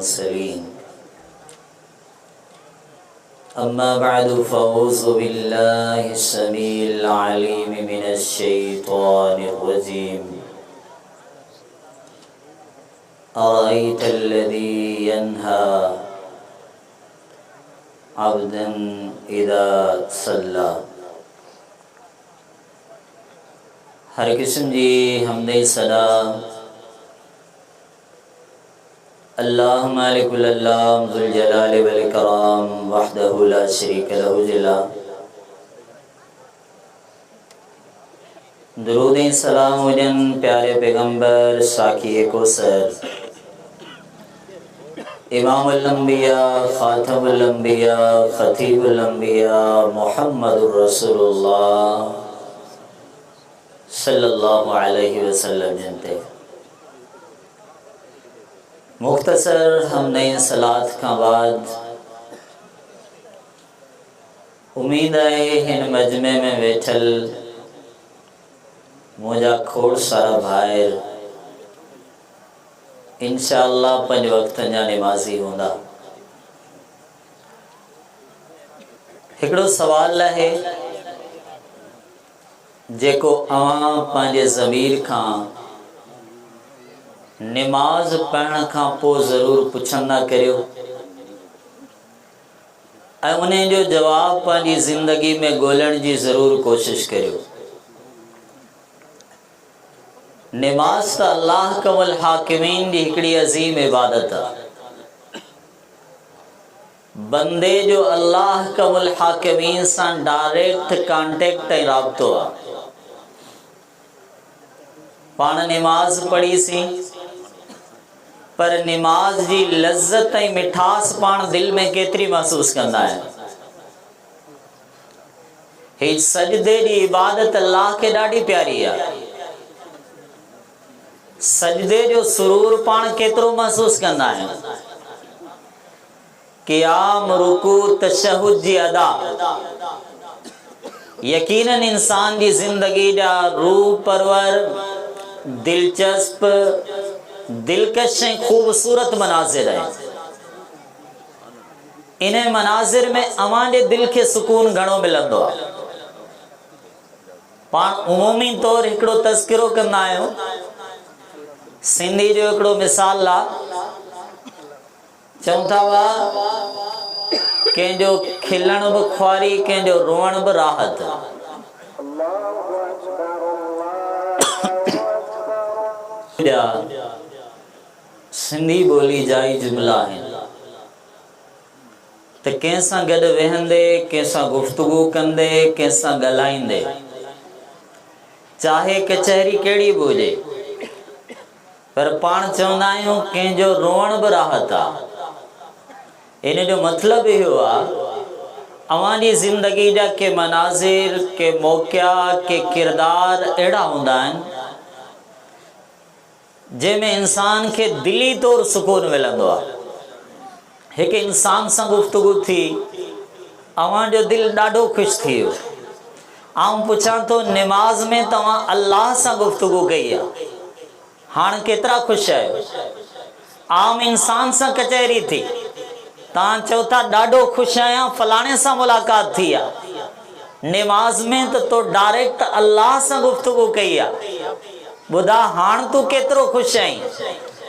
المرسلين अम्मा बअदु फ़अऊज़ु बिल्लाहि अस्समीइल अलीम मिनश शैतानिर रजीम अरअयतल्लज़ी यन्हा अब्दन इज़ा सल्ला। हर किस्म जी हमदे सदा अल्लाह मालिकुल अल्लाम ज़ुल जलाल वल इकराम वहदहु ला शरीक लहु जला। दुरूद सलाम हुजन प्यारे पैगंबर साकी कोसर इमामुल अंबिया खातमुल अंबिया खतीबुल अंबिया मुहम्मदुर रसूलुल्लाह सल्लल्लाहु अलैहि वसल्लम जनते मुख्तसर हमने सलात का बाद उम्मीद है हिन मजमे में वेठल मुझा खोड़ सारा भाइर इंशाअल्लाह पंज वक्त जा नमाजी होंदा। हिकड़ो सवाल है जेको अवां पंहिंजे ज़मीर खां नमाज पढ़ण खां पोइ ज़रूर पुछंदा करियो ऐं उन जो जवाब पंहिंजी ज़िंदगी में ॻोल्हण जी ज़रूर कोशिश करियो। नमाज त अल्लाह कवल हाकिमीन जी हिकड़ी अज़ीम इबादत आहे। बंदे जो अल्लाह कवल हाकिमीन सां डायरेक्ट कांटेक्ट ऐं राब्तो आहे। पाण नमाज पढ़ीसीं पर नमाज जी लज़्ज़त ऐं मिठास पाण दिल में केतिरी महसूस कंदा आहियूं। ही सजदे जी इबादत अल्लाह के ॾाढी प्यारी आहे। सजदे जो सुरूर पाण केतिरो महसूस कंदा आहियूं। क़ियाम रुकू तशहुद जी अदा यकीनन इंसान जी ज़िंदगी जा रूह परवर दिलचस्प दिलकश ऐं खूबसूरत मनाज़िर है। इन मनाज़िर में अवां जे दिल के सुकून घणो मिलंदो आहे। पाण उमूमी तौर हिकड़ो तज़किरो कंदा आहियूं। सिंधी जो हिकड़ो मिसाल आहे। चऊं था वा कंहिंजो खिलण बि ख्वारी कंहिंजो रोअण बि राहत। सिंधी बोली जा ही जुमला आहिनि त कंहिंसां गॾु वेहंदे कंहिंसां गुफ्तगू कंदे कंहिंसां ॻाल्हाईंदे चाहे कचहरी कहिड़ी बि हुजे पर पाण चवंदा आहियूं कंहिंजो रोअण बि राहत आहे। इन जो मतिलबु इहो आहे अवां जी ज़िंदगी जा के मनाज़िर के मौक़िया के किरदार अहिड़ा हूंदा आहिनि जंहिंमें इंसान के दिली तौर सुकून मिलंदो आहे। हिकु इंसान सां गुफ्तगू थी अवां जो दिल ॾाढो ख़ुशि थी वियो। आउं पुछां थो नमाज में तव्हां अल्लाह सां गुफ्तगू कई आहे, हाणे केतिरा ख़ुशि आहियो। आम इंसान सां कचहरी थी तव्हां चओ था ॾाढो ख़ुशि आहियां फलाणे सां मुलाक़ात थी आहे। नमाज में त तो डायरेक्ट अल्लाह सां गुफ्तगू कई आहे। ॿुधा हाण तूं केतिरो ख़ुशि आहीं।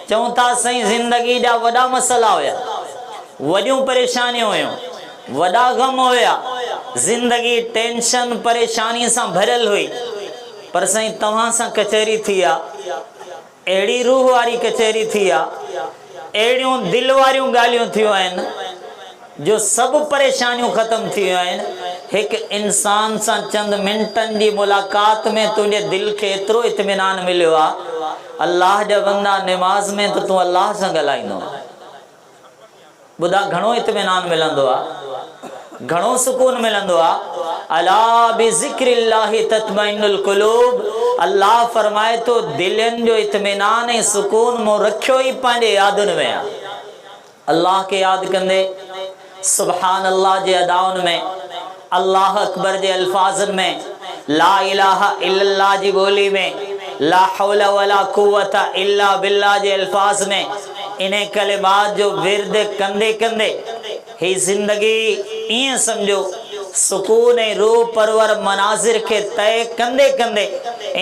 चऊं था साईं ज़िंदगी जा वॾा मसला हुया, वॾियूं परेशानियूं हुयूं, वॾा ग़म हुया, ज़िंदगी टेंशन परेशानी सां भरियल हुई पर साईं तव्हां सां कचहरी थी आहे। अहिड़ी रूह वारी कचहरी थी आहे, अहिड़ियूं दिल वारियूं ॻाल्हियूं थियूं आहिनि जो सभु परेशानियूं ख़तम थी वियूं आहिनि। हिकु इंसान सां चंद मिंटनि जी मुलाक़ात में तुंहिंजे दिल खे एतिरो इत्मीनान मिलियो आहे। अल्लाह जा बंदा नमाज में त तूं अल्लाह सां ॻाल्हाईंदो। ॿुधा घणो इत्मीनान मिलंदो आहे, घणो सुकून मिलंदो आहे। अला बिज़िक्रिल्लाहि तत्मइन्नुल क़ुलूब। अल्लाह फरमाए तो दिलनि जो इत्मीनान ऐं सुकून मूं रखियो ई पंहिंजे यादुनि में आहे। अल्लाह के यादि कंदे सुभान अल्लाह जे अदाउनि में, अल्लाह अकबर जे अल्फाज़नि में, ला इलाहा इल्लल्लाह जी ॿोली में, ला हौला वला कुव्वता इल्ला बिल्लाह जे अल्फाज़ में इन कलिमात जो विर्द कंदे कंदे ही ज़िंदगी ईअं सम्झो सुकून ऐं रूह परवर मनाज़िर के तय कंदे कंदे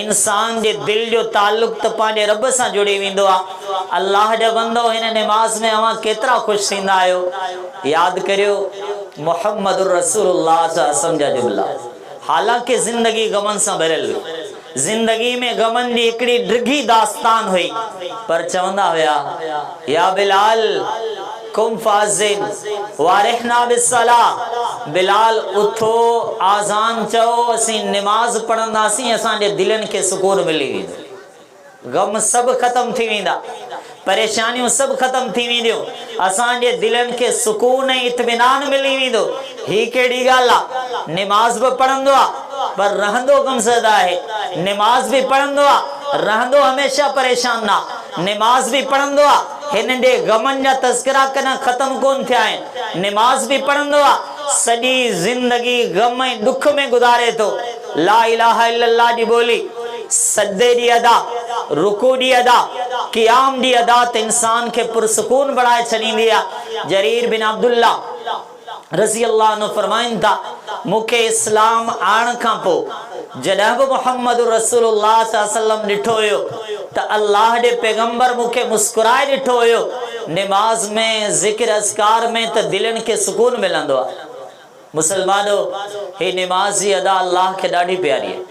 इंसान जे दिल जो ताल्लुक़ त पंहिंजे रब सां जुड़ी वेंदो आहे। अल्लाह जो बंदो हिन नमाज़ में अवां केतिरा ख़ुशि थींदा आहियो। यादि करियो मुहम्मद रसूलुल्लाह जा जुमला। हालांकि ज़िंदगी गमन सां भरियल हुई, ज़िंदगी में गमन जी हिकिड़ी ड्रिघी दास्तान हुई, पर चवंदा हुया या बिलाल कुम फाज़िन वारिहना बिस्सलाह, बिलाल उथो आज़ान चओ, असीं नमाज़ पढ़ंदासीं, असांजे दिलनि खे सुकून मिली वेंदो, गम सभु ख़त्म थी वेंदा, परेशानियूं सभु ख़त्म थी वेंदियूं, असांजे दिलनि खे सुकून ऐं इत्मीनान मिली वेंदो। ही कहिड़ी ॻाल्हि आहे, नमाज़ बि पढ़ंदो आहे पर रहंदो गमज़दा आहे, नमाज़ बि पढ़ंदो आहे रहंदो हमेशा परेशान ना, नमाज़ बि पढ़ंदो आहे हिन जे गमन जा तज़किरा कॾहिं ख़त्म कोन थिया आहिनि, नमाज़ बि पढ़ंदो आहे सॼी ज़िंदगी गम ऐं दुख में गुज़ारे थो। ला इलाहा इल्लल्लाह जी ॿोली सजदे जी अदा, रुकू जी अदा, क़ियाम जी अदा त इंसान खे पुरसुकून बणाए छॾींदी आहे। जरीर बिन अब्दुल्ला रज़ी अल्लाह अन्हु फरमाइनि था, मूंखे इस्लाम आणण खां पोइ जॾहिं बि मुहम्मद रसूलुल्लाह सल्लल्लाहु अलैहि वसल्लम ॾिठो हुयो त अल्लाह जे पैगंबर मूंखे मुस्कुराए ॾिठो हुयो। नमाज में ज़िक्र अज़कार में त दिलनि खे सुकून मिलंदो आहे। मुसलमानो, हे नमाज़ जी अदा अल्लाह खे ॾाढी प्यारी आहे,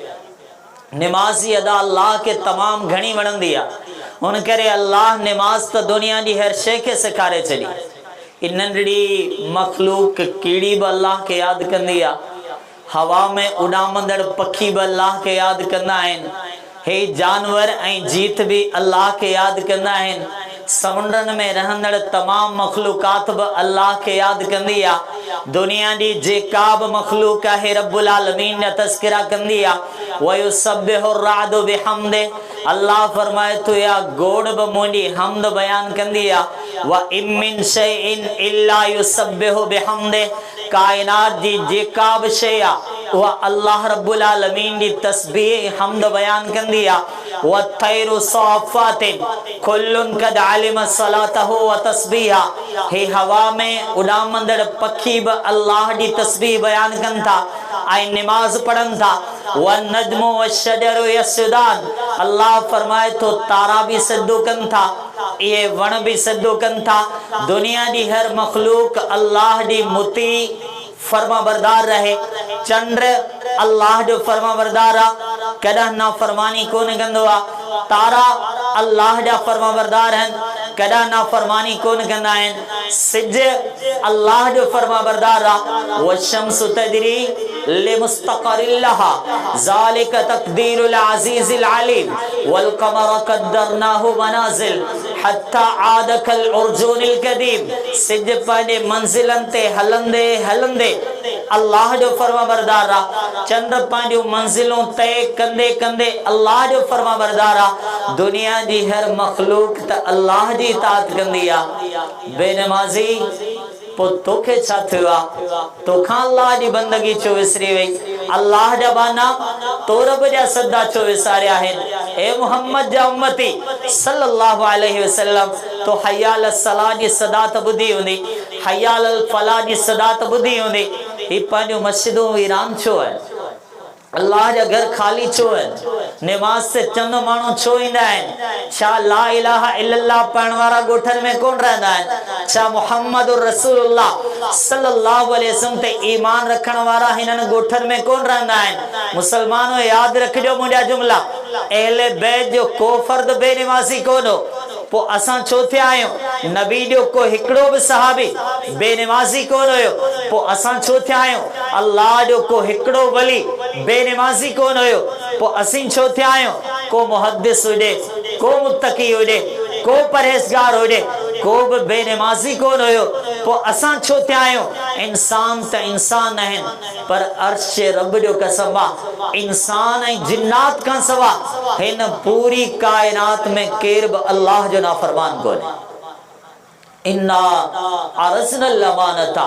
नमाज़ जी अदा अल्लाह खे तमामु घणी वणंदी आहे। हुन करे अल्लाह नमाज त दुनिया जी हर शइ खे सेखारे छॾी। इन नंढड़ी मखलूक कीड़ी बि अल्लाह खे यादि कंदी आहे, हवा में उॾामंदड़ पखी बि अल्लाह खे यादि कंदा आहिनि, हे जानवर ऐं जीत बि अल्लाह खे यादि कंदा आहिनि, समुंडनि में रहंदड़ तमामु मखलूकात बि अल्लाह खे यादि कंदी आहे। दुनिया जी जेका बि मखलूक आहे रब्बुल आलमीन जा तज़किरा कंदी आहे। वयुसब्बिहु अर्रादु बिहम्दि, अल्लाह फरमाए थो या गोड़ बि मुंहिंजी हमद बयान कंदी आहे। व इम मिन शैइन इल्ला युसब्बिहु बिहम्दि, कायनात जी जेका बि शइ आहे उहा अल्लाह रब्बुल आलमीन जी तस्बीह हमद बयान कंदी आहे। व तैरु साफ़ातिन कुल्लुन कद अलिम सलातहु व तस्बीहा, हे हवा में उॾामंदड़ पखी बि अल्लाह जी तस्बीह बयान कनि था ऐं नमाज़ पढ़नि था। व नजमु व शजरु यसजुदान, अल्लाह फरमाए थो तारा बि सजदो कनि था, इहे वण बि सजदो कनि था। दुनिया जी हर मखलूक अल्लाह जी मुती फर्मा बरदार रहे। चंड अल्लाह जो फर्मा बरदार आहे, कॾहिं ना फरमानी कोन कंदो आहे। तारा अल्लाह जा फर्मा बरदार आहिनि, कॾहिं ना फरमानी कोन कंदा आहिनि। सिज अल्लाह जो फर्मा बरदार आहे। व शम्सु तजरी लिमुस्तक़रिन लहा, ज़ालिक तक़दीरुल अज़ीज़िल अलीम, वल क़मर क़द्दरनाहु मनाज़िल हत्ता आद कल उर्जूनिल कदीम। सिज पंहिंजे मंज़िलनि ते हलंदे हलंदे अल्लाह जो फर्मा बरदार आहे, चंड पंहिंजूं मंज़िलूं तय कंदे कंदे अल्लाह जो फर्मा बरदार आहे। दुनिया जी हर मखलूक त अल्लाह जी इताअत कंदी आहे। बेनमाज़ी पोइ तोखे छा थियो आहे? तोखां अल्लाह जी बंदगी छो विसरी वई? अल्लाह जा बाना तो रब जा सदा छो विसारिया आहिनि? ए मुहम्मद जा उम्मती सल्लल्लाहु अलैहि वसल्लम, तो हय्या अल सलाह जी सदा त ॿुधी हूंदी, हय्या अल फलाह जी सदा त ॿुधी हूंदी। ही पंहिंजूं मस्जिदूं वीरान छो आहिनि? अल्लाह जा घर खाली छो आहिनि? नमाज से चंद माण्हू छो ईंदा आहिनि? छा ला इलाहा इल्लल्लाह पढ़ण वारा ॻोठनि में कोन रहंदा आहिनि? छा मुहम्मद रसूलुल्लाह सल्लल्लाहु अलैहि वसल्लम ते ईमान रखण वारा हिननि ॻोठनि में कोन रहंदा आहिनि? मुसलमानो यादि रखिजो मुंहिंजा जुमला, अहले बैत जो को फर्द बेनमाज़ी कोन हो, पोइ असां छो थिया आहियूं? नबी जो को हिकिड़ो बि सहाबी बेनमाज़ी कोन हुयो, पोइ असां छो थिया आहियूं? अल्लाह जो को हिकिड़ो वली बेनमाज़ी कोन हुयो, पोइ असीं छो थिया आहियूं? को मुहद्दिस हुजे, को मुत्तकी हुजे, को परहेज़गार हुजे, को बि बेनमाज़ी कोन हुयो, पोइ असां छो थिया आहियूं? इंसान त इंसान आहिनि, पर अर्श रब जो कसम आहे, इंसान ऐं जिन्नात खां सवा हिन पूरी कायनात में केर बि अल्लाह जो नाफरमान कोन्हे। इन्ना अरज़नल अमानता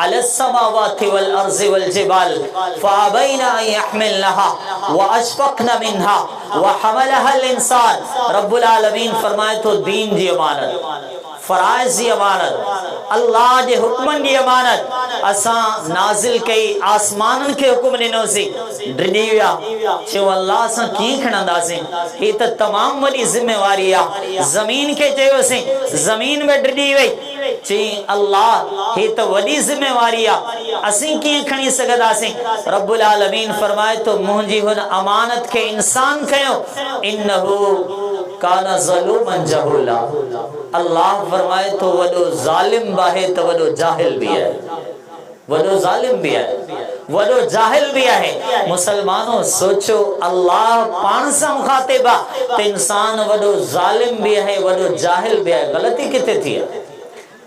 अलस समावाति वल अर्ज़ि वल जिबाल फ़अबैना अन यहमिलनहा व अशफ़क़न मिन्हा व हमलहा अल इंसान। रब्बुल आलमीन फरमाए तो दीन जी अमानत फराइज़ जी अमानत, अल्लाह जे हुक्मन जी अमानत असां नाज़िल कई, आसमानन के हुक्म ॾिनोसीं, डिॼी विया, चयो अल्लाह असां कीअं खणंदासीं, ही त तमाम वॾी ज़िम्मेवारी आहे। ज़मीन के चयोसीं, ज़मीन में डिॼी वई, चई अल्लाह ही त वॾी ज़िम्मेवारी आहे, असीं कीअं खणी सघंदासीं। रब्बुल आलमीन फरमाए तो मुंहिंजी हुन अमानत के इंसान कयो, इन्नहु काना ज़लूमन जहूला। अल्लाह फरमाए तो वॾो ज़ालिम आहे त वॾो जाहिल भी है, वॾो ज़ालिम भी है, वॾो जाहिल भी है। मुसलमानों सोचो, अल्लाह पाण सां मुखातिब आहे त इंसान वॾो ज़ालिम भी है, वॾो जाहिल भी है। ग़लती किथे थी आहे,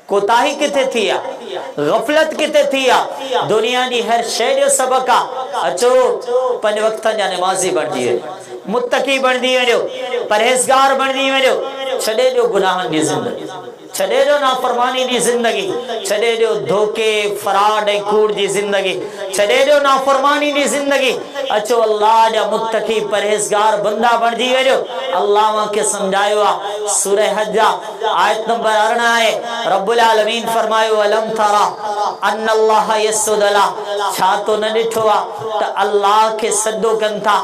कोताही किथे थी आहे, गफ़लत किथे थी आहे। दुनिया जी हर शइ जो सबक़ आहे। अचो 5 वक्त जा नमाज़ी बणिजी वञो, मुत्तकी बणिजी वञो, परहेज़गार बणिजी वञो, छॾे ॾियो गुनाहनि जी ज़िंदगी, छॾे ॾियो नाफ़रमानी जी ज़िंदगी, छॾे ॾियो धोखे फराड ऐं कूड़ जी ज़िंदगी, छॾे ॾियो नाफ़रमानी जी ज़िंदगी। अचो अल्लाह जा मुत्तकी परहेज़गार बंदा बणिजी वञो। अल्लाह मूंखे सम्झायो आहे, सूरह हज आयत नंबर 18 आहे। रब्बुल आलमीन फरमायो, अलम तरा अन्नल्लाह यसजुदु लह, छा तो न ॾिठो आहे त अल्लाह खे सजदो कनि था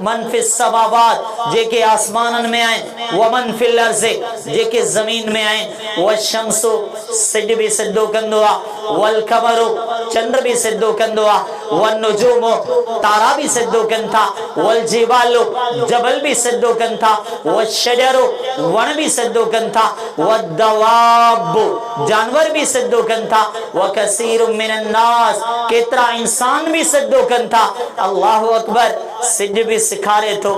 मन फिस समावात, जेके आसमाननि में आहिनि, व मन फिल अर्ज़, जेके ज़मीन में आहिनि, व शम्सु, सिज भी सजदो कंदो आहे, वल कमरु, चंद्र भी सजदो कंदो आहे, वन नुजूमु, तारा भी सजदो कनि था, वल जिबालु, जबल भी सजदो कनि था, व शजरु, वण भी सजदो कनि था, व दवाबु, जानवर भी सजदो कनि था, व कसीरु मिनन नास, केतिरा इंसान भी सजदो कनि था। अल्लाहु अकबर। सिज भी सिखारे थो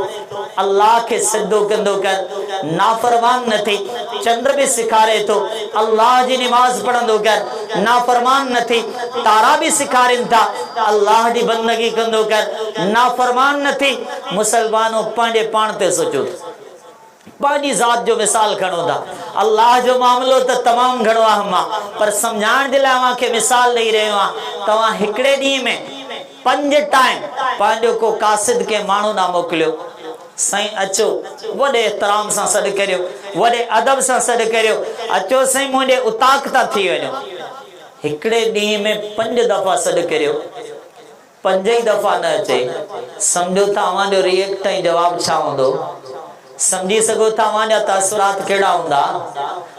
अल्लाह के सजदो कंदो कर, नाफरमान न थी। चंद्र भी सिखारे थो अल्लाह जी नमाज पढ़ंदो कर, नाफरमान न थी। तारा भी सिखारनि था अल्लाह जी बंदगी कंदो कर, नाफरमान न थी। मुसलमानों पंहिंजे पाण ते सोचो, पंहिंजी ज़ात जो मिसाल खणो था। अल्लाह जो मामलो तो तमाम घणो आहे, मां पर सम्झाइण जे लाइ मूंखे मिसाल ॾेई रहियो आहियां। तव्हां हिकिड़े ॾींहं में 5 टाइम पंहिंजो को कासिद के माण्हू ना मोकिलियो, साईं अचो वॾे एहतराम सां सॾु करियो, वॾे अदब सां सॾु करियो, अचो साईं मुंहिंजे उताक था थी वञो। हिकिड़े ॾींहं में 5 दफ़ा सॾु करियो, 5 ई दफ़ा न अचे, सम्झो तव्हांजो रिएक्ट ऐं जवाबु छा हूंदो, समझी सको था वहां तासुरात केड़ा हुंदा,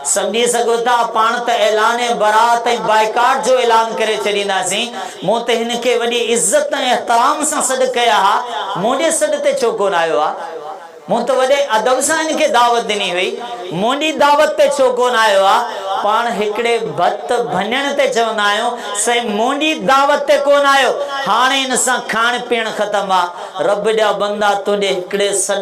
समझी सको था पाण त ऐलान बरात ऐं बाइकाट जो ऐलान करे छॾींदासीं। मूं त हिन खे वॾी इज़त ऐं एहतराम सां सॾु कया हा, मुंहिंजे सॾ ते छो कोन आयो आहे? मूं त वॾे अदब सां हिन खे दावत ॾिनी हुई, मुंहिंजी दावत ते छो कोन आयो आहे? पाण हिकिड़े भत भञण ते चवंदा आहियूं, साईं मुंहिंजी दावत ते कोन आयो, हाणे हिन सां खाइण पीअण ख़तमु आहे। रब जा बंदा तुंहिंजे हिकिड़े सॾ,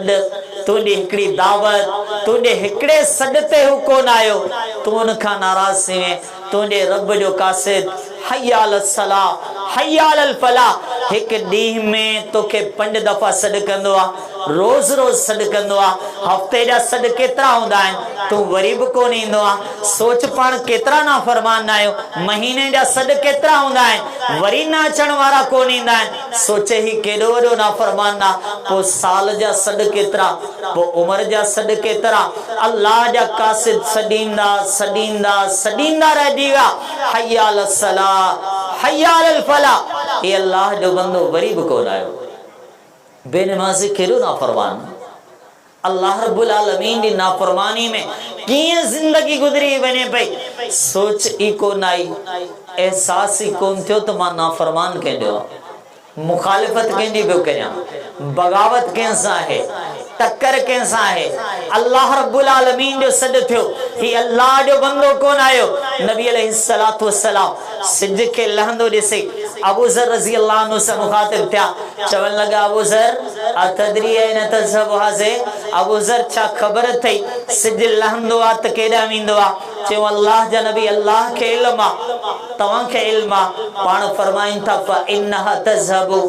तुंहिंजी हिकिड़ी दावत, तुंहिंजे हिकिड़े सॾ ते हू कोन आयो, तूं उनखां नाराज़ थी वएं। तुंहिंजे रब जो कासिद हय्या अल सलाह, हय्या अल फलाह एक ॾींहं में तोखे 5 दफ़ा सॾु कंदो आहे, रोज़ रोज़ सॾु कंदो आहे। हफ़्ते जा सॾ केतिरा हूंदा आहिनि, तूं वरी बि कोन ईंदो आहे। सोच पाण केतिरा नाफ़रमान आहियो। महीने जा सॾ केतिरा हूंदा आहिनि, वरी न अचण वारा कोन ईंदा आहिनि। सोचे ही केॾो वॾो नाफ़रमान आहे। पोइ साल जा सॾ केतिरा, पोइ उमिरि जा सॾ केतिरा। अल्लाह जा कासिद सॾींदा सॾींदा सॾींदा रहिजी विया। हय्या अल सलाह, हय्या अल फलाह, ये अल्लाह जो बंदो वरी भी कोन आयो। बेनमाज़ी केॾो नाफ़रमान। अल्लाह रब्बुल आलमीन जी नाफ़रमानी में कीअं जिंदगी गुज़री वञे पई, सोच ई कोन आई, एहसास ई कोन थियो त मां नाफ़रमान कंहिंजो, मुखालिफ़त कंहिंजी पियो कयां, बग़ावत कंहिंसां आहे, टक्कर कंहिंसां आहे। अल्लाह रब्बुल आलमीन जो सॾु थियो, ही अल्लाह जो बंदो कोन आयो। नबी अलैहिस्सलातु वस्सलाम सिज खे लहंदो ॾिसी अबू ज़र रज़ी अल्लाह अन्हु सां मुखातिब थिया, चवण लॻा अबू ज़र अतदरी ऐन तज़हबु हाज़िर, अबू ज़र छा ख़बर अथई सिज लहंदो आहे त केॾांहुं वेंदो आहे? चयो अल्लाह जा नबी अल्लाह खे इल्म आहे, तव्हांखे इल्म आहे। पाण फरमाइनि था फ़इन्नहा तज़हबु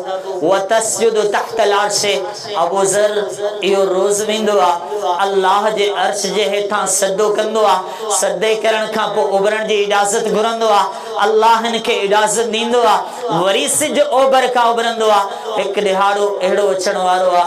व तस्जुदु तहतल अर्श। अबू ज़र इहो रोज़ वेंदो आहे, अल्लाह जे अर्श जे हेठां सजदो कंदो आहे, सजदे करण खां पोइ उभरण जी इजाज़त घुरंदो आहे, अल्लाह हिन खे इजाज़त ॾींदो आहे। वरी सिज ओभर खां उभरंदो आहे, एक दिहाड़ो एड़ो अचण वारो आ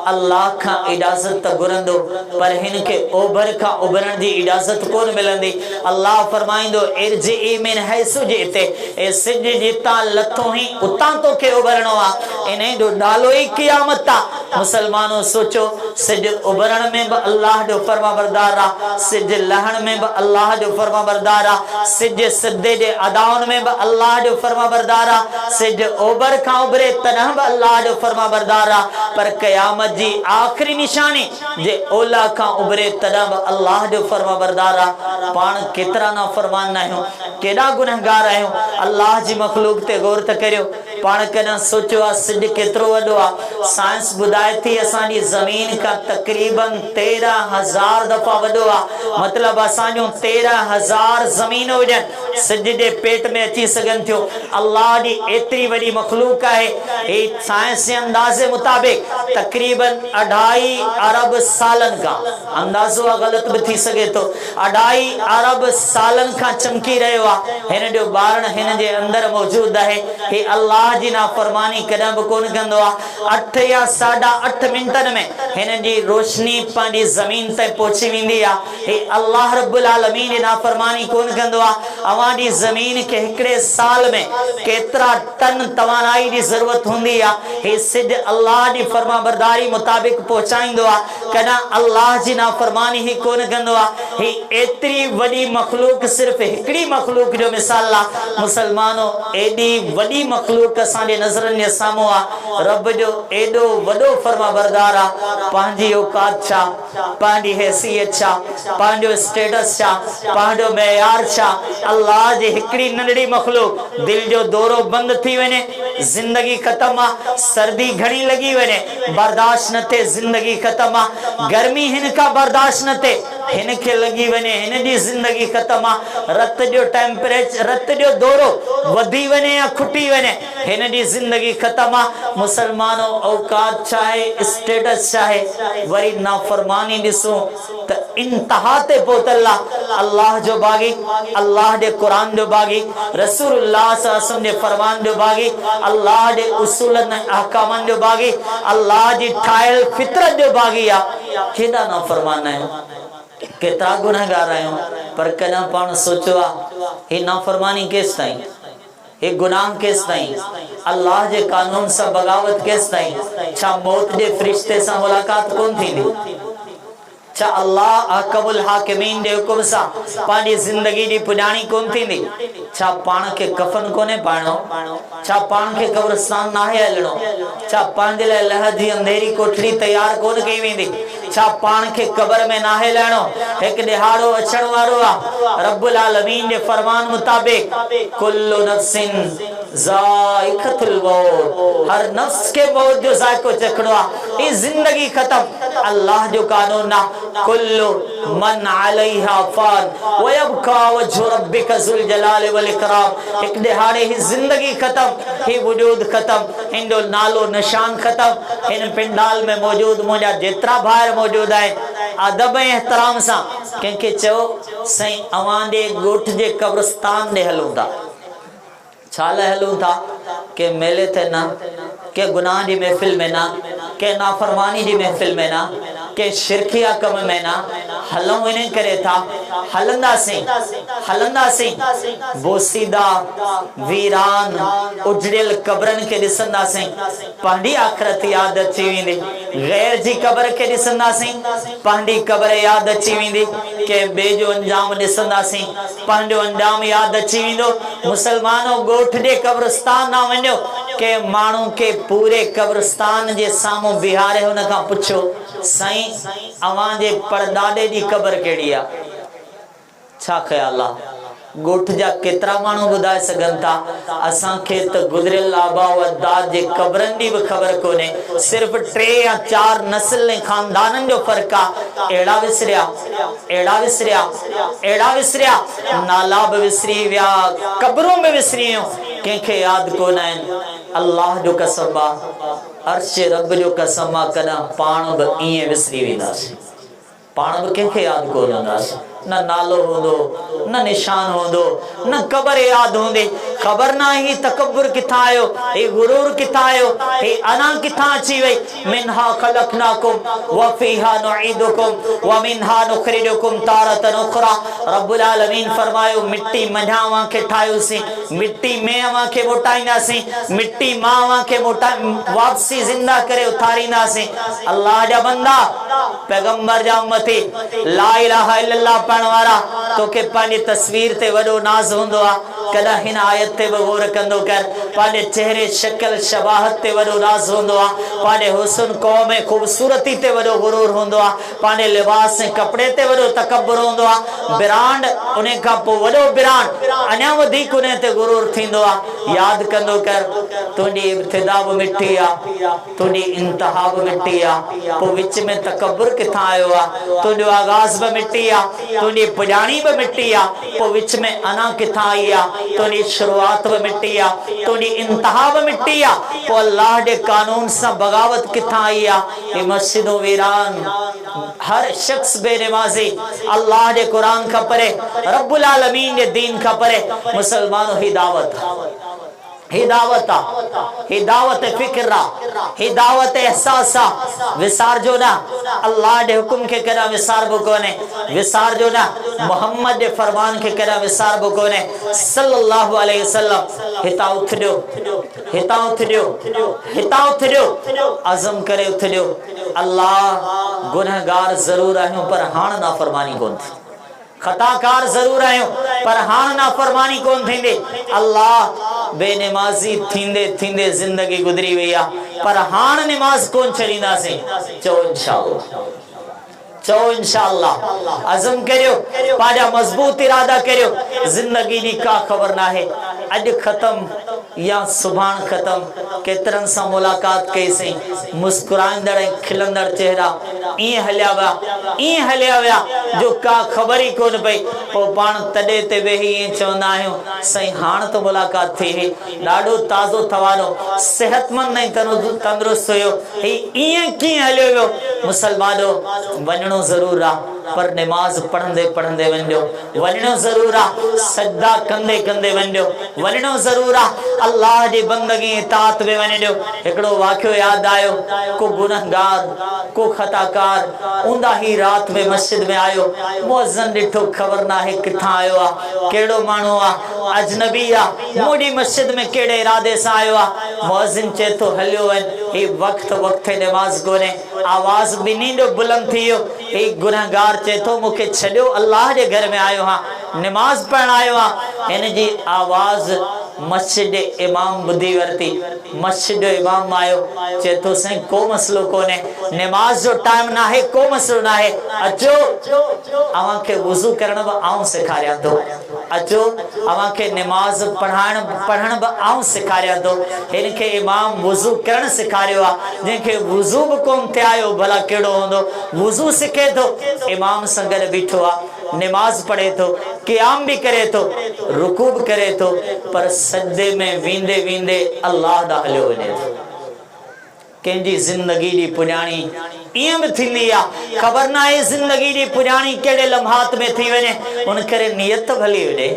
अल्लाह का इजाजत घुरंदो पर हिनके ओभर का उभरण जी इजाजत कोन मिलंदी। अल्लाह फरमाइंदो इरजी मिन हैसु जेते ए सिज जिता लथो ही उतां तो के उभरणो आ इने जो डालो ही क़यामत आ। मुसलमानों सोचो सिज उभरण में भी अल्लाह जो फरमाबरदार आ, सिज लहण में भी अल्लाह जो फरमाबरदार आ, सिज सिद्धे जे अदाउन में भी अल्लाह जो फरमाबरदार आ, सिज ओभर का उभरे तनह भी अल्लाह जो फरमाबरदार आ। पर क़यामत जी आखिरी निशानी जे ओला का उभरे तनह भी अल्लाह जो फरमाबरदार आ। पाण केतरा ना फरमान ना आहियूं, केड़ा गुनहगार आहियूं। अल्लाह जी मखलूक ते गौर त करियो। पाण कदा सोचो आ सिज केतरो वडो आ। साइंस बुधाए थी असांजी जमीन का तकरीबन 13,000 दफा वडो आ। मतलब असांजो 13,000 जमीन हुजन सिज जे पेट में अची सघन थियो। अल्लाह दी एतरी वडी मखलूक है। ए साइंस जे अंदाजे मुताबिक तकरीबन 2.5 अरब सालन का अंदाजो गलत भी थी सके तो 2.5 अरब सालन का चमकी रहो आ। हिन जो बारण हिन जे अंदर मौजूद है। हे अल्लाह जी नाफरमानी कदम भी कोन कंदो आ। 8 या 8.5 मिनटन में हिन जी रोशनी पांजी जमीन तक पहुंची विंदी आ। हे अल्लाह रब्बुल आलमीन जी नाफरमानी कोन कंदो आ। अवांजी जमीन के एकड़े साल में केतरा टन तवानाई की जरूरत हुंदी आ। हे सिज अल्लाह दी फरमाबरदारी मुताबिक पहुंचाइंदो आ। कदा अल्लाह जी नाफरमानी ही कोन कंदो आ। हे एतरी वडी मखलूक सिर्फ एकड़ी मखलूक जो मिसाल आ। मुसलमानों एडी वडी मखलूक असांजे नजरन जे सामो आ। रब जो एडो वडो फरमाबरदार आ। पांजी औकात छा, पांजी हैसियत छा, पांजो स्टेटस छा, पांजो मेयार छा। अल्लाह जी हिकड़ी नंढड़ी मखलूक दिल जो दौरो बंद थी वने, जिंदगी खत्म आ। सर्दी घणी लगी वने, बर्दाश्त न थे, जिंदगी खत्म आ। गर्मी हिनका बर्दाश्त न थे, हिनके लगी वने, हिन जी जिंदगी खत्म आ। रत जो टेम्परेचर, रत जो दौरो वधी वने या खुटी वने, हिन जी जिंदगी खत्म आ। मुसलमानों औकात चाहे, स्टेटस चाहे, वरी नाफरमानी दिसो त इंतहा ते पहुतल आ। अल्लाह जो बागी, अल्लाह दे कुरान जो बागी, रसूलुल्लाह सल्लल्लाहु अलैहि वसल्लम दे फरमान जो बागी, अल्लाह दे उसूलन अहकामन जो बागी, अल्लाह जी ठायल फितरत जो बागी आ। केदा नाफरमान है, केतरा गुनहगार आहियूं। पर कदा पाण सोचो आ हे नाफरमानी केस ताईं, हे गुनाह केस ताईं, अल्लाह जे कानून सां बगावत केस ताईं। छा मौत जे फरिश्ते सां मुलाकात कोन थींदी? छा अल्लाह अहकमुल हाकिमीन दे हुकुम सां पांजी जिंदगी जी पुजाणी कोन थींदी? छा पाण के कफन कोने पाणो? छा पाण के कब्रिस्तान नाहे हलणो? छा पांजे लाइ लह जी अंधेरी कोठड़ी तैयार कोन कई वेंदी? छा पाण के कब्र में नाहे लहणो? एक दिहाड़ो अचण वारो आ। रब्बुल आलमीन जे फरमान मुताबिक कुल्लु नफ्सिन ज़ाइक़तुल मौत, हर नफ्स के मौत जो जायको चखणो आ। ई जिंदगी खत्म, अल्लाह जो कानून ना। कुल्लु मन अलैहा फान व यबका वजहु रब्बिका ज़ुल जलाल वल इकराम। एक दिहाड़े ही जिंदगी खत्म, ही वजूद खत्म, हिंदो नालो निशान खत्म। इन पिंडाल में मौजूद मुझा जेतरा भायर मौजूद है, अदब एहतराम सा कंहिंखे चयो सही अवां जे ॻोठ जे कब्रिस्तान ॾे हलूं था। छा लाइ हलूं था? के मेले ते न, के गुनाह जी महफिल में ना, के नाफरमानी जी महफिल में ना, के शिरकिया कम में ना। हलूं इन करे था, हलंदासीं बोसीदा वीरान उजड़ियल कब्रन के ॾिसंदासीं, पंहिंजी आख़िरत याद अची वेंदी। गैर जी कब्र के ॾिसंदासीं, पंहिंजी कब्र याद अची वेंदी। के ॿिए जो अंजाम ॾिसंदासीं, पंहिंजो अंजाम याद अची वेंदो। मुसलमानों ॻोठ जे कब्रिस्तान ना वञो, के माण्हू के पूरे कब्रिस्तान जे साम्हूं बिहारे हुन खां पुछो साईं अवां जे परदादे जी कब्र कहिड़ी आ? छा ख्याल आ? ॻोठ जा केतरा माण्हू ॿुधाए सघनि था? असांखे त गुज़रियल आबा व अजदाद जे कब्रनि जी बि ख़बर कोन्हे। सिर्फ़ 3 या 4 नस्ल ऐं ख़ानदाननि जो फ़र्क़ु आहे। अहिड़ा विसरिया, नाला बि विसरी विया, कब्रूं बि विसरी वियूं, कंहिंखे यादि कोन आहिनि। अल्लाह जो कसम आ, अर्श रब जो कसम आ, कॾहिं पाण बि ईअं विसरी वेंदासीं, पाण बि कंहिंखे यादि कोन हूंदासीं। न नालो होंदो, न निशान होंदो, न क़बर याद होंदे। ख़बर ना ही तकब्बुर किथा आयो, हे गुरूर किथा आयो, हे अना किथा अची वई। मिनहा खलक़नाकुम व फीहा नुईदुकुम व मिनहा नुखरिजुकुम तारतन उखरा। रब्बुल आलमीन फरमायो मिट्टी मझा अवां खे ठाहियोसीं, मिट्टी में अवां खे मोटाईंदासीं, मिट्टी मां अवां खे वापसी जिंदा करे उथारींदासीं। अल्लाह जा बंदा, पैगंबर जा उम्मती, ला इलाहा इल्लल्लाह पढ़ण वारा, तोखे पंहिंजी तस्वीर ते वॾो नाज़ हूंदो आहे। कॾहिं हिन आयत ते बि गौर कंदो कर, पंहिंजे चेहरे शक्ल शबाहत ते वॾो नाज़ हूंदो आहे, पंहिंजे हुस्न क़ौम ऐं ख़ूबसूरती ते वॾो गुरूर हूंदो आहे, पंहिंजे लिबास ऐं कपिड़े ते वॾो तकब्बुर हूंदो आहे। ब्रांड उन खां पोइ वॾो ब्रांड अञा वधीक उन ते गुरूर थींदो आहे। यादि कंदो कर, तुंहिंजी इब्तिदा बि मिठी आहे, तुंहिंजी इंतहा बि मिठी आहे, पोइ विच में तकब्बुर किथां आयो आहे। तुंहिंजो आगाज़ बि मिठी आहे, तुंहिंजी पुॼाणी बि मिठी आहे, पोइ विच में अना किथां आई आहे। तुंहिंजी शुरूआत बि मिठी आहे, तुंहिंजी इंतहा बि मिठी आहे, पोइ अल्लाह जे कानून सां बग़ावत किथां आई आहे। हे मस्जिदों वीरान, हर शख्स बेनमाज़ी अल्लाह जे क़ुरान खां परे, रब्बुल आलमीन जे दीन खां परे। मुसलमानों ही दावत, हिदावत हिदावत फिक्र, हिदावत एहसास, विसारजो ना अल्लाह जे हुकुम के कदा विसारबो कोने, विसारजो ना मोहम्मद जे फरमान के कदा विसारबो कोने सल्लल्लाहु अलैहि वसल्लम। हिता उथजो, हिता उथजो, हिता उथजो, अज़म करे उथजो। अल्लाह गुनहगार जरूर आहियूं पर हाण नाफरमानी कोन थी, खताकार जरूर आहियूं पर हाण नाफरमानी कोन थींदी। अल्लाह बेनमाज़ी थींदे थींदे जिंदगी गुजरी वई आहे पर हाण नमाज कोन छॾींदासीं। चओ इंशाअल्लाह, चओ इंशाअल्लाह, अज़म करियो, पंहिंजा मज़बूत इरादा करियो। जिंदगी जी का ख़बर नाहे अॼु ख़त्म या सुभाण ख़त्म। केतिरनि सां मुलाक़ात कईसीं, मुस्कुराईंदड़ ऐं खिलंदड़ चेहरा ईअं हलिया विया, ईअं हलिया विया जो का ख़बर ई कोन पई। पोइ पाण तॾहिं ते वेही ईअं चवंदा आहियूं, साईं हाणे त मुलाक़ात थी हुई, ॾाढो ताज़ो तवानो, सेहतमंद ऐं तंदुरुस्त हुयो, हीउ ईअं कीअं हलियो वियो। मुसलमानो, वञणो ज़रूर आहे पर नमाज़ पढ़ंदे पढ़ंदे वञो, वञणो ज़रूर आहे सजदा कंदे कंदे वञो, वञणो ज़रूर आहे अल्लाह जी बंदगी इताअत में वञो। हिकिड़ो वाक़ियो यादि आयो, को गुनहगार, को खताकार ऊंदा ही रात में मस्जिद में आयो, मुअज़्ज़िन ॾिठो, ख़बर नाहे किथां आयो आहे, कहिड़ो माण्हू आहे, अजनबी आहे, मोड़ी मस्जिद में कहिड़े इरादे सां आयो आहे। मुअज़्ज़िन चए थो हलियो वञ, ही वक़्तु वक़्तु नमाज़ कोन्हे। आवाज़ ॿिन्ही जो बुलंद थी वियो। ही गुनहगार चए थो मूंखे छॾियो, अल्लाह जे घर में आयो आहियां, नमाज़ पढ़ण आयो आहियां। हिन जी आवाज़ मस्जिद जे इमाम ॿुधी वरिती। मस्जिद जो इमाम आयो, चए थो साईं को मसलो कोन्हे, नमाज़ जो टाइम नाहे, को मसलो नाहे, अचो अव्हां खे वुज़ू करण बि आउं सेखारियां थो, अचो अव्हां खे नमाज़ पढ़ण बि आउं सेखारियां थो। हिन खे इमाम वुज़ू करण सेखारियो आहे। जंहिंखे वुज़ू बि कोन थिए आयो भला कहिड़ो हूंदो, वुज़ू सिखे थो, इमाम सां गॾु बीठो आहे, नमाज पढ़े थो, क़याम भी करे थो, रुकू भी करे थो, पर सजदे में वेंदे वेंदे अल्लाह ॾांहुं हलियो वञे थो। कंहिंजी ज़िंदगी जी पुॼाणी ईअं बि थींदी आहे, ख़बर न आहे ज़िंदगी जी पुॼाणी कहिड़े लम्हात में थी वञे, उन करे नियत भली हुजे,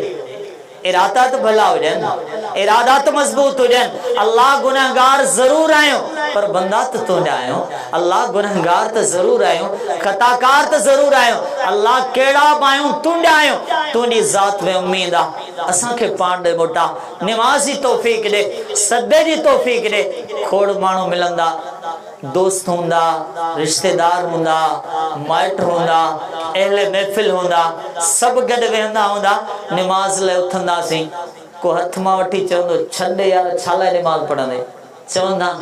इरादा त भला हुजनि, इरादा त मज़बूत हुजनि। अल्लाह गुनहगार ज़रूर आहियूं पर बंदा त तुंहिंजा आहियूं, अल्लाह गुनहगार त ज़रूर आहियूं, खताकार त ज़रूर आहियूं, अल्लाह कहिड़ा बि आहियूं तुंहिंजा आहियूं, तुंहिंजी ज़ात में उम्मीद आहे। असांखे पाण ॾे मोटा नमाज़ जी तौफ़ीक़ ॾे, सदे जी तौफ़ीक़ ॾे। खोड़ माण्हू मिलंदा, दोस्त हूंदा, रिश्तेदार हूंदा, माइट हूंदा, अहले महफ़िल हूंदा, सभु गॾु वेहंदा हूंदा, नमाज़ लाइ उथंदासीं, को हथ मां वठी चवंदो छॾ यार छा लाइ नमाज़ पढ़ंदे, चवंदा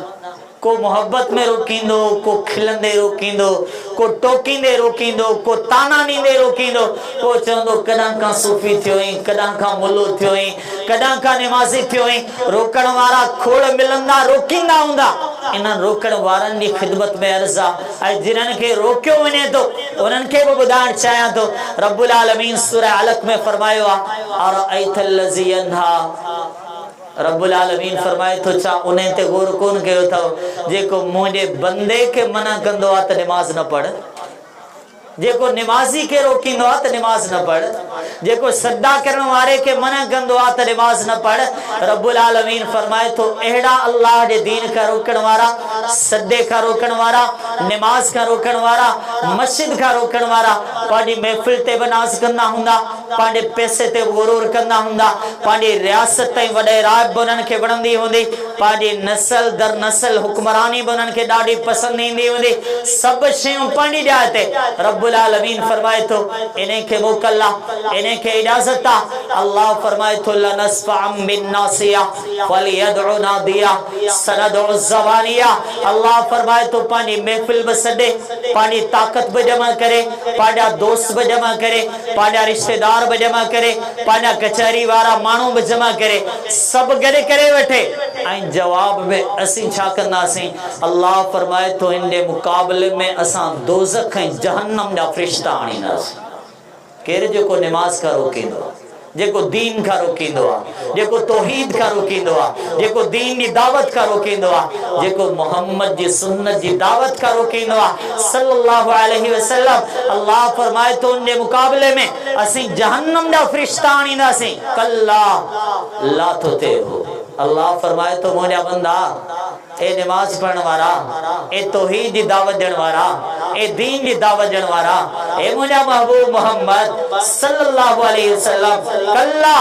को मोहब्बत में रोकींदो, को खिलंदे रोकींदो, को टोकींदे रोकींदो, को ताना ॾींदे रोकींदो, को चवंदो कॾहिं खां सूफ़ी थियो आहीं, कॾहिं खां मुल्लो थियो आहीं, कॾहिं खां नमाज़ी थियो आहीं। रोकण वारा खोड़ मिलंदा, रोकींदा हूंदा, इन्हनि रोकण वारनि जी ख़िदमत में अर्ज़ आहे ऐं जिन्हनि खे रोकियो वञे थो उन्हनि खे बि ॿुधाइण चाहियां थो। रब्बुल आलमीन सूरह अलक़ में फरमायो आहे, अरअयतल लज़ी यन्हा, रब्बुल आलमीन फरमाए थो छा उन ते गौर कोन कयो अथव जेको मुंहिंजे बंदे खे मना कंदो आहे त नमाज़ न पढ़। जेको निमाज़ी के रोकींदो आहे त निमाज़ न पढ़, जेको सदा करण वारे के मना कंदो आहे त निमाज़ न पढ़। रब्बुल आलमीन फरमाए तो अहिड़ा अल्लाह जे दीन खां रोकण वारा, सदे खां रोकण वारा, निमाज़ खां रोकण वारा, मस्जिद खां रोकण वारा पंहिंजी महफ़िल ते बि नाज़ कंदा हूंदा, पंहिंजे पैसे ते गुरूर कंदा हूंदा, पंहिंजी रियासत ताईं वॾे राय बि उन्हनि खे वणंदी हूंदी, पंहिंजी नस्ल दर नस्ल हुक्मरानी बि उन्हनि खे ॾाढी पसंदि ईंदी हूंदी, सभु शयूं पंहिंजी जाइ ते रब्बुल आलमीन फरमाए तो इन्हें के मोकल्ला, इन्हें के इजाजत आ। अल्लाह फरमाए तो लनस्फअम बिन्नासिया फलियदउ नादिया सनदउ ज़बानिया। अल्लाह फरमाए तो पानी महफिल ब सदे, पानी ताकत ब जमा करे, पाड़ा दोस्त ब जमा करे, पाड़ा रिश्तेदार ब जमा करे, पाड़ा कचहरी वारा मानू ब जमा करे, सब गडे करे वठे ऐं जवाब में असी छा कंदासीं। अल्लाह फरमाए तो इनके मुकाबले में असां दोज़ख ऐं जहन्नम जा फरिश्ता आणींदासीं। केर जेको निमाज़ का रोकींदो, जेको दीन का रोकींदो आ, जेको तौहीद का रोकींदो आ, जेको दीन की दावत का रोकींदो आ, जेको मोहम्मद जी सुन्नत जी दावत का रोकींदो आ सल्लल्लाहु अलैहि वसल्लम। अल्लाह फरमाए तो उनके मुकाबले में असी जहन्नम जा फरिश्ता आणींदासीं। कल्ला ला तुतिअहु। अल्लाह फरमाए तो मोजा बंदा, ए नमाज पढ़ने वाला, ए तौहीद की दावत देने वाला, ए दीन की दावत देने वाला, ए मुझा महबूब मोहम्मद सल्लल्लाहु अलैहि वसल्लम, कल्ला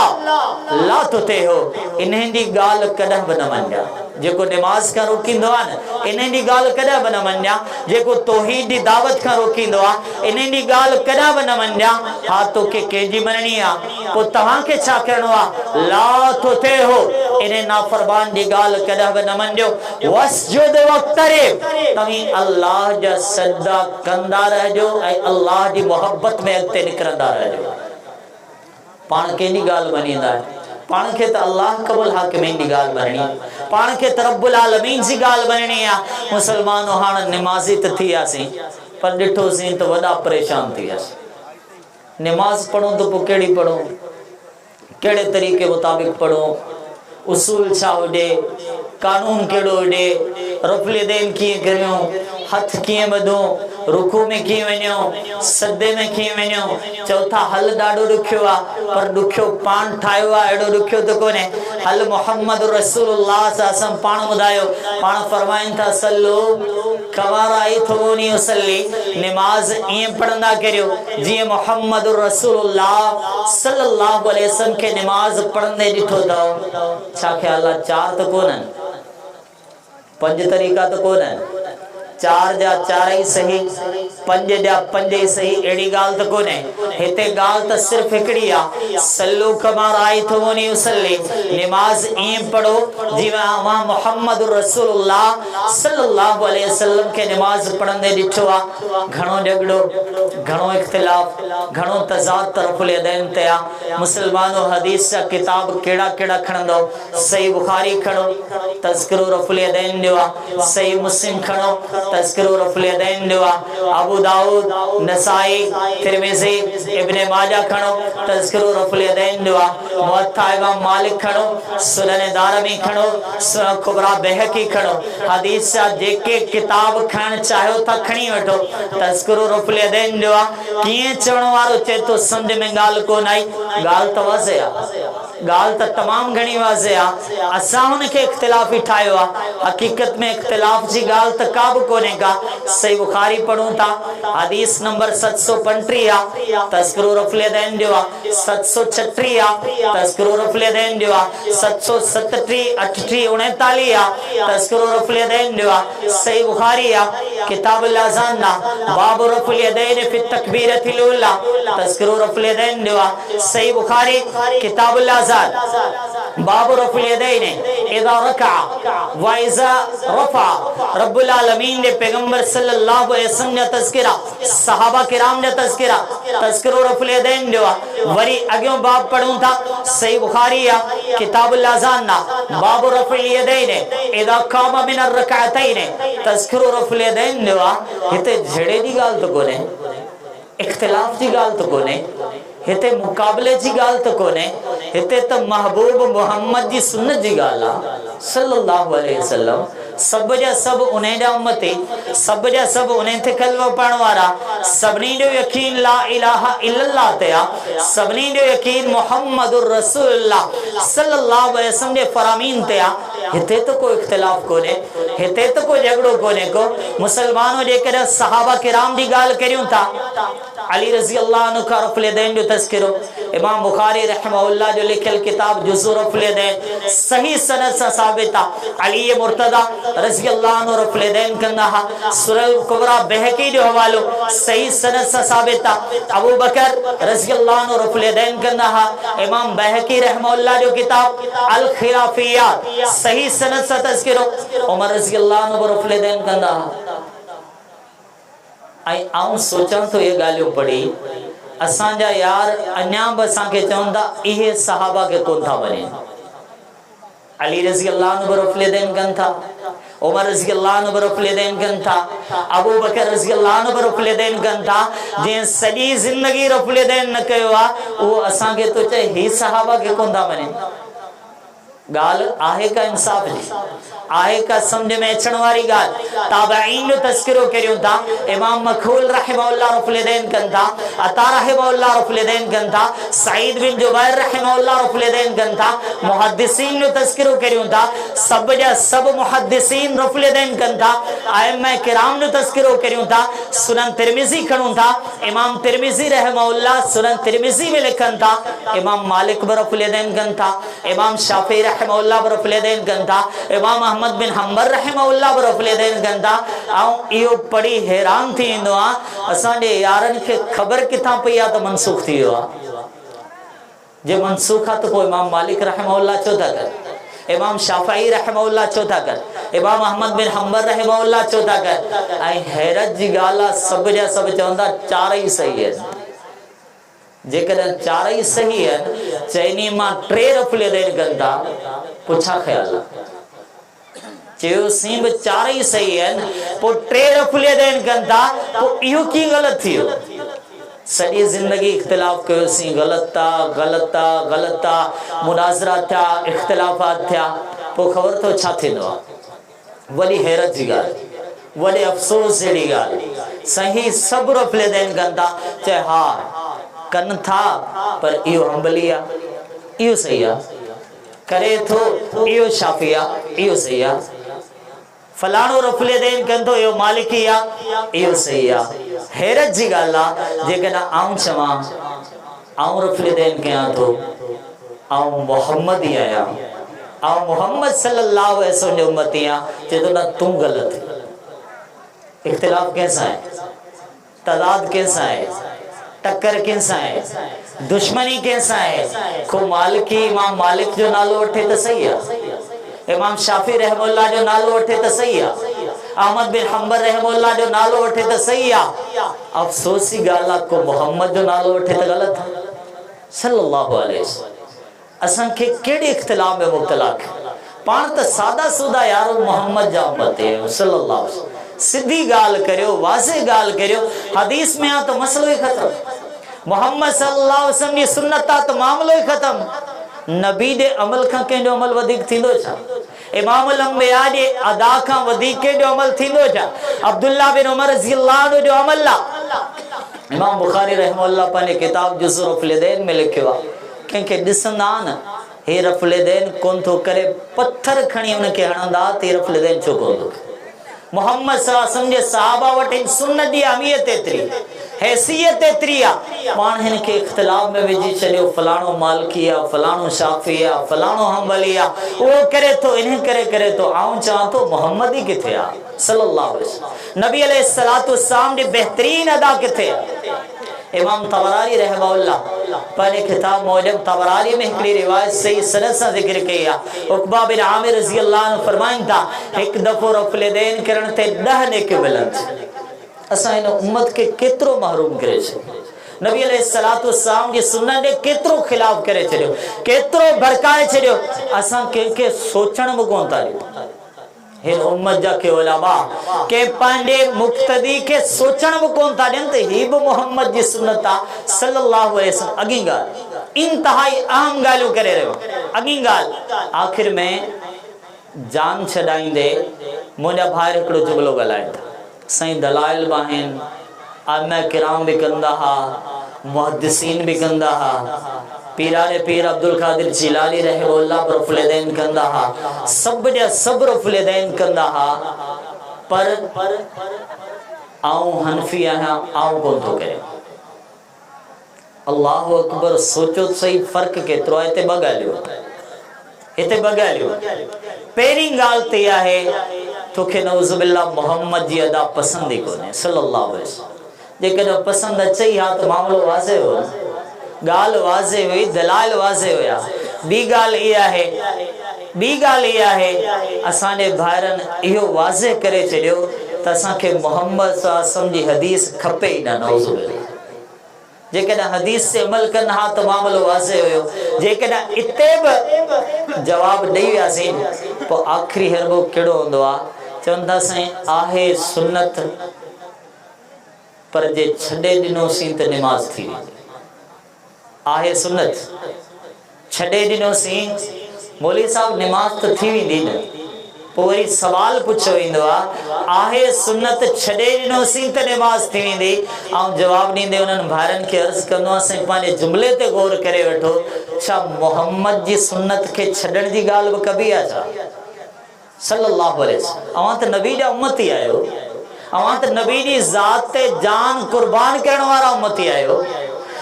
ला तुतिअहु। इन्हें दी गाल कदह बि न मञा। जेको नमाज का रोकींदो आहे न, इन्हें दी गाल कदह बि न मञा। जेको तौहीद की दावत का रोकींदो आहे, इन्हें दी गाल कदह बि न मञा। हा तोखे कंहिंजी मञणी आहे, पोइ तव्हांखे छा करिणो आहे। ला तुतिअहु, इन्हें नाफरमान की गाल कदह बि न मञियो। वस्जुद वक़्तरिब, तव्हीं अल्लाह जा सजदा कंदा रहजो ऐं अल्लाह जी मोहब्बत में अॻिते निकिरंदा रहजो। पाण कंहिंजी गाल मञींदा, पाण खे त अल्लाह कबल हाकिमीन जी गाल मञणी, पाण खे त रब्बुल आलमीन जी गाल मञणी आहे। मुसलमानो हाणे निमाज़ी त थी वियासीं, पर ॾिठोसीं त वॾा परेशान थी वियासीं। निमाज़ पढ़ूं त पोइ कहिड़ी पढ़ूं, कहिड़े तरीक़े मुताबिक़ पढ़ूं, उसूल छा हुजे, कानून कहिड़ो हुजे, रफ़्ल यदैन कीअं करियूं, हथ कीअं ॿधूं, रुकू में कीअं वञूं, सदे में कीअं वञूं। चौथा हल ॾाढो ॾुखियो आहे, पर ॾुखियो पाण ठाहियो आहे, अहिड़ो ॾुखियो त कोन्हे। हल मोहम्मद रसूलुल्लाह सां पाण ॿुधायो, पाण फरमाइनि था सल्लू कमा रअयतमूनी उसल्ली, निमाज़ ईअं पढ़ंदा करियो जीअं मोहम्मद रसूलुल्लाह सल्लल्लाहु अलैहि वसल्लम खे निमाज़ पढ़ंदे ॾिठो अथव। छा ख्याल आहे, चार त कोन्हनि, पंज तरीक़ा त कोन्हनि, चार जा चार ही सही, पंज जा पंज ही सही, अहिड़ी ॻाल्हि त कोन्हे। हिते ॻाल्हि त सिर्फ़ हिकिड़ी आहे, सल्लू कमा रअयतमूनी उसल्ली, निमाज़ ईअं पढ़ो जीअं मोहम्मद रसूलुल्लाह सल्लल्लाहु अलैहि वसल्लम खे निमाज़ पढ़ंदे ॾिठो आहे। घणो झगड़ो, घणो इख्तिलाफ़, घणो तज़ाद तरफ़ुल यदैन ते आहे। मुसलमानो हदीस जा किताब कहिड़ा कहिड़ा खणंदो, सही बुखारी खणो, तज़किरो रफ़ुल यदैन जो आहे, सही मुस्लिम खणो, तज़किरो रफ़ुल यदैन जो आहे, अबू दाऊद, नसाई, तिरमिज़ी, इब्न माजा खणो, तज़किरो रफ़ुल यदैन जो आहे, मुवत्ता इमाम मालिक खणो, सुनन दारमी खणो, सुनन कुबरा बहकी खणो। हदीस जा जेके किताब खणण चाहियो था खणी वठो। तज़किरो रफ़ुल यदैन जो आहे, कीअं चवण वारो चए तो सम्झ में ॻाल्हि कोन आई, ॻाल्हि त वाज़े आहे, ॻाल्हि त तमामु घणी वाज़े आहे। असां हुनखे इख्तिलाफ़ी ठाहियो आहे, हक़ीक़त में इख्तिलाफ़ जी ॻाल्हि त का बि कोन्हे का। सही बुखारी पढ़ूं था, हदीस नंबर 735 आहे, तज़किरो रफ़ुल यदैन जो आहे, 736 आहे, तज़किरो रफ़ुल यदैन जो आहे, 737, 38, 39 आहे, तज़किरो रफ़ुल यदैन जो आहे। सही बुखारी आहे, किताबुल अज़ान बाब रफ़ुल यदैन फी तकबीरतिल ऊला, तज़किरो रफ़ुल यदैन जो आहे। सही बुखारी किताबुल अज़ान बाब रफ़ुल यदैन इज़ा रका व इज़ा रफ़ा। रब्बुल आलमीन ने पैगंबर सल्लल्लाहु अलैहि वसल्लम जा तज़किरा, सहाबा किराम जा तज़किरा, तज़किरो रफ़ुल यदैन जो आहे। वरी अॻियों बाब पढ़ूं था, सही बुखारी आहे, किताबुल अज़ान बाब रफ़ुल यदैन इज़ा क़ाम मिन अर्रकअतैन, तज़किरो रफ़ुल यदैन जो आहे। हिते झेड़े जी ॻाल्हि त कोन्हे, इख्तिलाफ़ जी ॻाल्हि त कोन्हे, हिते मुक़ाबले जी ॻाल्हि त कोन्हे, हिते त महबूब मोहम्मद जी सुन्नत जी ॻाल्हि आहे सल्लल्लाहु अलैहि वसल्लम। सब जा सब उन्हें जा उम्मती, सब जा सब उन्हें थे कलमा पढ़ने वाला, सबनी जो यकीन ला इलाहा इल्लल्लाह ते आ, सबनी जो यकीन मुहम्मदुर रसूलुल्लाह सल्लल्लाहु अलैहि वसल्लम जे फरामीन ते आ। हिते तो कोई इख्तिलाफ कोने, हिते तो कोई झगड़ो कोने को। मुसलमानों जेकर सहाबा किराम दी गाल करियूं था, अली रज़ी अल्लाह अन्हु का रफ़ुल यदैन जो तज़किरो इमाम बुखारी रहमहुल्लाह जो लिखियल किताब जुज़्उ रफ़ुल यदैन सही सनद से साबित आहे। अली मुर्तज़ा रज़ी अल्लाह अन्हु रफ़ुल यदैन कंदा हा। सुनन कुबरा बहकी जो हवालो सही सनद से साबित आहे। अबू बकर रज़ी अल्लाह अन्हु रफ़ुल यदैन कंदा हा। इमाम बहकी रहमहुल्लाह जो किताब अल खिलाफियात सही सनद से तज़किरो उमर रज़ी अल्लाह अन्हु रफ़ुल यदैन कंदा हा। आई आऊं सोचां तो ये गालियों पढ़ी असांजा यार अन्या बि असांखे चवंदा इहे सहाबा के कोन था बने। अली रज़ी अल्लाह अन्हु रफ़ुल यदैन कनि था, उमर रज़ी अल्लाह अन्हु रफ़ुल यदैन कनि था, अबू बकर रज़ी अल्लाह अन्हु रफ़ुल यदैन कनि था। जंहिं सॼी ज़िंदगी रफ़ुल यदैन न कयो आहे उहो असांखे तो चए ही सहाबा के कोन था बने। गाल आहे का इंसाफ जी, आहे का समझ में अचण वारी गाल। ताबईन जो तज़किरो करियूं था, इमाम मखूल रहमहुल्लाह रफ़ुल यदैन कनि था, अता रहमहुल्लाह रफ़ुल यदैन कनि था, सईद बिन जुबैर रहमहुल्लाह रफ़ुल यदैन कनि था। मुहद्दिसीन जो तज़किरो करियूं था, सब जा सब मुहद्दिसीन रफ़ुल यदैन कनि था। आइम्मा किराम जो तज़किरो करियूं था, सुनन तिरमिज़ी खणूं था, इमाम तिरमिज़ी रहमहुल्लाह सुनन तिरमिज़ी में लिखनि था। इमाम मालिक बि रफ़ुल यदैन कनि था, इमाम शाफ़ी रहमहुल्लाह बि रफ़ुल यदैन कनि था, इमाम अहमद बिन हंबल रहमहुल्लाह बि रफ़ुल यदैन कनि था। ऐं इहो पढ़ी हैरान थी वेंदो आहे असांजे यारनि खे ख़बर किथां पई आहे त मनसूख थी वियो आहे। जे मनसूख आहे त पोइ इमाम मालिक रहमहुल्लाह छो था कनि, इमाम शाफ़ई रहमहुल्लाह छो था कनि, इमाम अहमद बिन हंबल रहमहुल्लाह छो था कनि। ऐं हैरत जी ॻाल्हि आहे सभ जा सभ चवंदा चारई सही आहिनि। जेकॾहिं चारई सही आहिनि चइनी मां टे रफ़ुल यदैन कनि था, पोइ छा ख़्याल आहे? चयोसीं बि चारई सही आहिनि पोइ टे रफ़ुल यदैन कनि था, पोइ इहो कीअं ग़लति थी वियो? सॼी ज़िंदगी इख़्तिलाफ़ कयोसीं, ग़लति आहे ग़लति आहे ग़लति आहे, मुनाज़रा थिया इख़्तिलाफ़ात थिया, पोइ ख़बर अथव छा थींदो आहे? वॾी हैरत जी ॻाल्हि, वॾे अफ़सोस जहिड़ी ॻाल्हि। सही सभु रफ़ुल यदैन कनि था, चए हा कनि था पर इहो हंबली आहे, इहो सही आहे, करे थो इहो शाफ़ी आहे, इहो सही आहे, फलाणो रफ़ुल यदैन कनि थो इहो मालिकी आहे, इहो सही आहे। हैरत जी ॻाल्हि आहे जेकॾहिं आऊं चवां आऊं रफ़ुल यदैन कयां थो, आऊं मुहम्मदी आहियां, आऊं मुहम्मद सल्लल्लाहु अलैहि वसल्लम जो उम्मती आहियां, चए थो न तूं ग़लति। इख़्तिलाफ़ कंहिंसां आहे? तज़ाद कंहिंसां आहे? टक्कर कंहिंसां आहे? दुश्मनी कंहिंसां आहे? को मालिकी इमाम मालिक जो नालो वठे त सही आहे, इमाम शाफ़ी रहमहुल्लाह जो नालो वठे त सही आहे, अहमद बिन हंबल रहमहुल्लाह जो नालो वठे त सही आहे। अफ़सोसी ॻाल्हि आहे को मोहम्मद जो नालो वठे त ग़लति आहे। सल्लल्लाहु अलैहि वसल्लम असांखे कहिड़े इख़्तिलाफ़ में मुब्तला कयो? पाण त सादा सूदा यारो मोहम्मद जा उम्मती आहियूं सल्लल्लाहु अलैहि वसल्लम। सिधी ॻाल्हि करियो, वाज़े ॻाल्हि करियो, हदीस में आहे त मसलो ई ख़तमु, मोहम्मद सल्लल्लाहु अलैहि वसल्लम जी सुन्नत आहे त मामलो ई ख़तमु। नबी जे अमल खां कंहिंजो अमल वधीक थींदो छा? इमामुल अंबिया जे अदा खां वधीक कंहिंजो अमल थींदो छा? अब्दुल्लाह बिन उमर रज़ियल्लाहु अन्हु जो अमल आहे। इमाम बुखारी रहमहुल्लाह पंहिंजे किताब जुज़्उ रफ़ुल यदैन में लिखियो आहे, कंहिंखे ॾिसंदा न हे रफ़ुल यदैन कोन थो करे, पत्थर खणी हुनखे हणंदा त हे रफ़ुल यदैन छो कोन थो करे? मोहम्मद सल्लल्लाहु अलैहि वसल्लम जे सहाबा वटि सुन्नत जी अहमियत एतिरी, हैसियत एतिरी आहे, पाण हिन खे इख़्तिलाफ़ में विझी छॾियो, फलाणो मालिकी आहे, फलाणो शाफ़ी आहे, फलाणो हंबली आहे, उहो करे थो इन करे थो। आऊं चवां थो मोहम्मद ई किथे आहे सल्लल्लाहु अलैहि वसल्लम? नबी अलैहिस्सलातु वस्सलाम जी बहितरीन अदा किथे आहे? इमाम तबरानी रहमहुल्लाह पंहिंजे किताब मौजम तबरानी में हिकिड़ी रिवायत सही सनद सां ज़िक्र कई आहे। उक़बा बिन आमिर रज़ियल्लाहु अन्हु फरमाइनि था हिकु दफ़ो रफ़ुल यदैन करण ते 10 नेकियूं मिलनि। असां हिन उम्मत खे केतिरो महरूम करे छॾियो, नबी अलैहिस्सलातु वस्सलाम जी सुन्नत जे केतिरो ख़िलाफ़ करे छॾियो, केतिरो भड़काए छॾियो। असां कंहिंखे सोचण बि कोन था ॾियूं। हिन उम्मत जा के उलमा के पंहिंजे मुक़्तदी के सोचण बि कोन था ॾियनि त हीअ बि मोहम्मद जी सुन्नत आहे सल्लल्लाहु अलैहि वसल्लम। अॻी ॻाल्हि इंतिहाई अहम ॻाल्हियूं करे रहियो। अॻी ॻाल्हि आख़िर में जान छॾाईंदे मुंहिंजा भाइर हिकिड़ो जुमिलो ॻाल्हाइनि था, साईं दलाइल बि आहिनि, आइमा किराम भी कंदा हा, मुहद्दिसीन भी कंदा हा, पीराने पीर अब्दुल कादिर जिलानी रहमहुल्लाह रफ़ुल कंदा हा, सब जा सब रफ़ुल कंदा हा, पर आऊं हनफी आहियां, आऊं कोन थो करे। अल्लाह अकबर, सोचो सही फ़र्क़ केतिरो आहे। हिते ॿ ॻाल्हियूं। पहिरीं ॻाल्हि ते आहे तोखे नऊज़ुबिल्लाह मोहम्मद जी अदा पसंद ई कोन्हे सल्लल्लाहु अलैहि वसल्लम। जेकॾहिं पसंद अचई हा त मामलो वाज़े हो, ॻाल्हि वाज़े हुई, दलाइल वाज़े हुया। ॿी ॻाल्हि इहा आहे असांजे भाइरनि इहो वाज़े करे छॾियो त असांखे मोहम्मद सल्लल्लाहु अलैहि वसल्लम जी हदीस खपे ई न। नऊज़ुबिल्लाह, जेकॾहिं हदीस से अमल कनि हा त मामलो वाज़े हुयो। जेकॾहिं इते बि जवाब ॾेई वियासीं पोइ आख़िरी हरबो कहिड़ो हूंदो आहे, चवनि था साईं आहे सुन्नत, पर जे छॾे ॾिनोसीं त निमाज़ थी वेंदी। आहे सुन्नत, छॾे ॾिनोसीं मौलवी साहब निमाज़ त थी वेंदी न। पोइ वरी सवाल पुछो वेंदो आहे सुन्नत छॾे ॾिनोसीं त निमाज़ थी वेंदी। ऐं जवाब ॾींदे उन्हनि भाइरनि खे अर्ज़ु कंदो आहे साईं पंहिंजे जुमिले ते गौर करे वठो, छा मोहम्मद जी सुन्नत खे छॾण जी ॻाल्हि बि कबी आहे छा? सल्लल्लाहु अलैहि वसल्लम, अवां त नबी जा उम्मती आहियो, अवां त नबी जी ज़ात ते जान कुर्बान करण वारा उम्मती आहियो,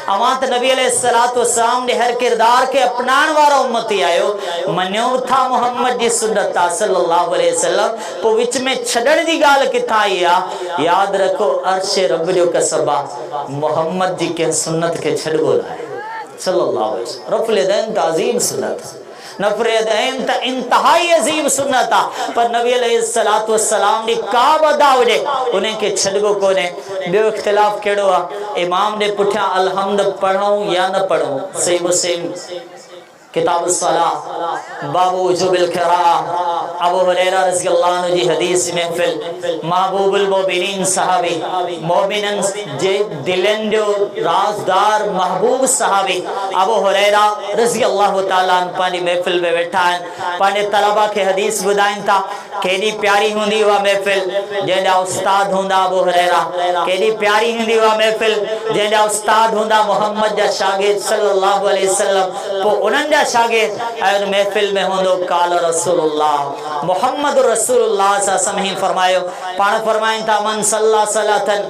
अवां त नबी अलैहिस्सलातु वस्सलाम जे हर किरदार के अपनाइण वारा उम्मती आहियो। मञो था मोहम्मद जी सुन्नत आहे सल्लल्लाहु अलैहि वसल्लम, पोइ विच में छॾण जी ॻाल्हि किथां आई आहे? यादि रखो अर्श रब जो कसब आहे, मोहम्मद जी कंहिं सुन्नत खे छॾिबो न आहे सल्लल्लाहु अलैहि वसल्लम। रफ़ुल यदैन त अज़ीम सुन्नत, नफ़र यदैन त इंतहाई अज़ीम सुन्नत आहे, पर नबी अलैहिस्सलातु वस्सलाम जी का बि अदा हुजे उन्हें खे छॾिबो कोन्हे। ॿियो इख़्तिलाफ़ कहिड़ो आहे? इमाम जे पुठियां अलहम्द पढ़ूं या न पढ़ूं। सही मुस्लिम किताब सलाह बाबू जुबिल क़िराअ, अबू हुरैरा रज़ियल्लाहु अन्हु जी हदीस महफ़िल, महबूबुल मोमिनीन सहाबी, मोमिनन जे दिलनि जो राज़दार महबूब सहाबी अबू हुरैरा रज़ियल्लाहु ताला अन्हु पंहिंजी महफ़िल में वेठा आहिनि, पंहिंजे तलबा खे हदीस ॿुधाइनि था। केॾी प्यारी हूंदी उहा महफ़िल जंहिंजा उस्ताद हूंदा अबू हुरैरा, केॾी प्यारी हूंदी उहा महफ़िल जंहिंजा उस्ताद हूंदा मोहम्मद जा शागिर्द सल्लल्लाहु अलैहि वसल्लम। पोइ उन्हनि जा शागिर्द ऐं महफ़िल में हूंदो काल रसूलुल्लाह मोहम्मद रसूलुल्लाह सल्लल्लाहु अलैहि फरमायो, पाण फरमाइनि था मन सल्ला सलातन,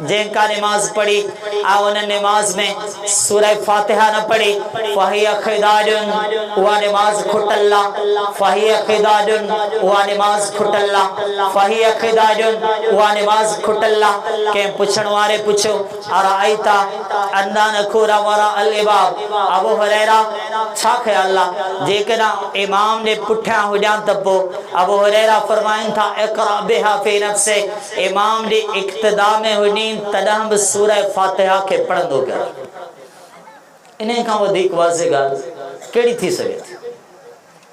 जंहिं का नमाज़ पढ़ी ऐं उन नमाज़ में सूरह फातिहा न पढ़ी, फहिय खिदाजुन, उहा नमाज़ खुटल आहे, फहिय खिदाजुन, उहा नमाज़ खुटल आहे, फहिय खिदाजुन, उहा नमाज़ खुटल आहे। कंहिं पुछण वारे पुछो अराइता अन्ना नखूरा वरा अल इबाब, अबू हुरैरा छा ख्याल आहे जेकॾहिं इमाम जे पुठियां हुजां त पोइ? अबू हुरैरा फरमाइनि था इक़रा बिहा फी नफ्से, इमाम जी इक़्तिदा में हुजे तॾहिं बि सूरह फातिहा खे पढ़ंदो कर। इन खां वधीक वाज़े ॻाल्हि कहिड़ी थी सघे थी?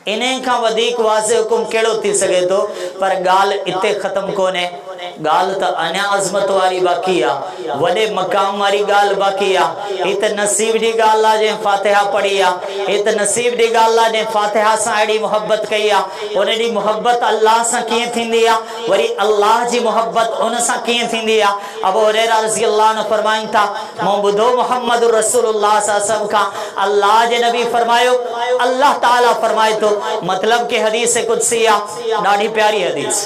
इन खां वधीक वाज़े हुकुम कहिड़ो थी सघे थो? पर ॻाल्हि इते ख़तम कोन्हे, ॻाल्हि त अञा अज़मत वारी बाक़ी आहे, वॾे मक़ाम वारी ॻाल्हि बाक़ी आहे। हीअ त नसीब जी ॻाल्हि आहे जंहिं फातिहा पढ़ी आहे, हीअ त नसीब जी ॻाल्हि आहे जंहिं फातिहा सां अहिड़ी मुहबत कई आहे। उन जी मुहबत अल्लाह सां कीअं थींदी आहे, वरी अल्लाह जी मुहबत उन सां कीअं थींदी आहे? अबू हुरैरा रज़ियल्लाहु अन्हु फरमाइनि था मूं ॿुधो मोहम्मद रसूलुल्लाह सल्लल्लाहु अलैहि वसल्लम खां, अल्लाह जे नबी फरमायो, अल्लाह ताला फरमाए थो, मतलब कि हदीस कुदसी आहे, ॾाढी प्यारी हदीस,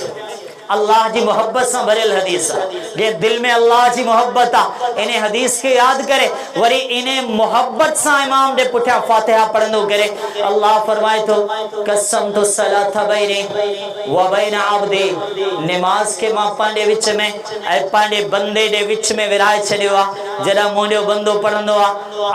अल्लाह जी मोहब्बत से भरियल हदीस जे दिल में अल्लाह जी मोहब्बत आ, इन्हें हदीस के याद करे वरी इन्हें मोहब्बत से इमाम दे पुठिया फातिहा पढ़ंदो करे। अल्लाह फरमाए तो कसम तो सलात बैनी व बैन अब्दी, नमाज के मां पांडे विच में ऐ पांडे बंदे दे विच में विराए छडियो आ। जदा मोडो बंदो पढ़ंदो आ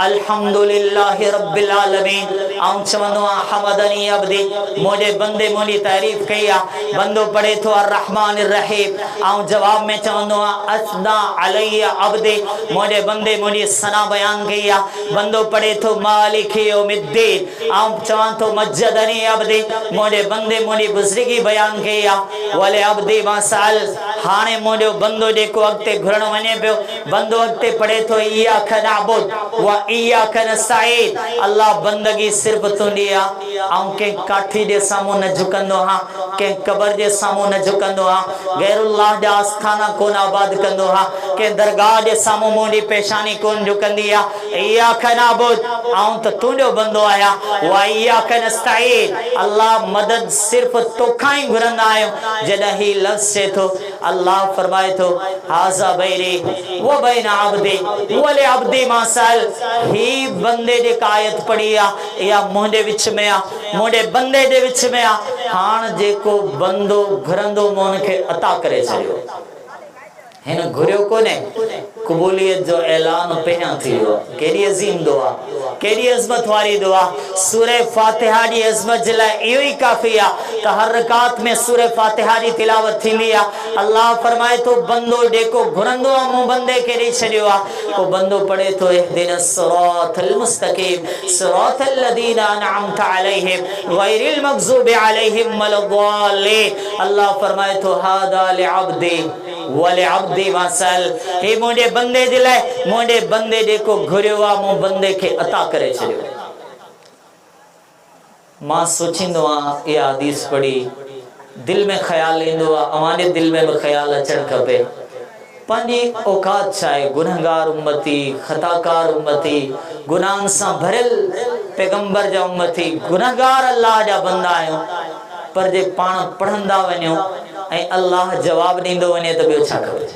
अल्हम्दुलिल्लाहि रब्बिल आलमीन, आऊं चवंदो आ हमदनी अब्दी, मोडे बंदे मोडी तारीफ कई आ। बंदो पढ़े तो अर्रहमान रहमानिर रहीम। आऊं जवाब में चवंदो आ अस्ना अलैया अब्दी, मोडे बंदे मोडी सना बयान कई आ। बंदो पढ़े तो मालिक यौमिद्दीन, आऊं चवां तो मज्जदनी अब्दी, मोडे बंदे मोडी बुज़दिगी बयान कई आ। वले अब्दी मसल, हाने मोडो बंदो जेको अगते घुरण वने पियो, बंदो अगते पढ़े तो इय्याक नअबुद व इय्याक नस्तईन, अल्लाह बंदगी सिर्फ तुंडी आ। आऊं के काठी जे सामू न झुकंदो हां, के कबर जे सामू न झुकंदो हां, गैरुल्लाह जा आस्थाना कोन आबाद कंदो हां, के दरगाह जे सामू मोडी पेशानी कोन झुकंदी आ। इय्याक नअबुद, आऊं त तुंजो बंदो आया। व इय्याक नस्तईन, अल्लाह मदद सिर्फ तोखां ही घुरंदा आहियूं। जॾहिं ही लफ्ज़ चे थो, अल्लाह फरमाए थो हाज़ा बैरी व बैन अब्दी व ले अब्दी मा सल, ही बंदे जे आयत पढ़ी आ, या मुंहिंजे विच में आ, मुंहिंजे बंदे जे विच में आ। हाण जेको बंदो घुरंदो मोन खे अता करे छॾियो, हिन घुरियो कोने, क़बूलियत जो ऐलान पहिरियां थी वियो। केॾी अज़ीम दुआ, केॾी अज़मत वारी दुआ। सूरे फातिहा जी अज़मत जे लाइ इहो ई काफ़ी आ त हर रकात में सूरे फातिहा जी तिलावत थींदी आ। अल्लाह फरमाए थो बंदो जेको घुरंदो आ मूं बंदे खे ॾेई छॾियो आ, पोइ बंदो पढ़े थो इहदिनस सिरातल मुस्तक़ीम सिरातल लज़ीना अनअमत अलैहिम गैरिल मग़ज़ूबि अलैहिम वलद्दाल्लीन। अल्लाह फरमाए थो हादा लिअब्दी वले अब्दी मसल, हे मुंहिंजे बंदे जे लाइ, मुंहिंजे बंदे जेको घुरियो आ मूं बंदे खे अता करे छॾियो। मां सोचींदो आहियां इहा हदीस पढ़ी, दिल में ख़्याल ईंदो आहे, अवांजे दिल में भी ख़्याल अचणु खपे। पंहिंजी औकात छा आहे? गुनहगार उम्मती, खताकार उम्मती, गुनाहनि सां भरियल पैगंबर जा उम्मती, गुनहगार अल्लाह जा बंदा आहियूं। पर जे पाण पढ़ंदा वञो ऐं अल्लाह जवाब ॾींदो वञे त ॿियो छा खपे?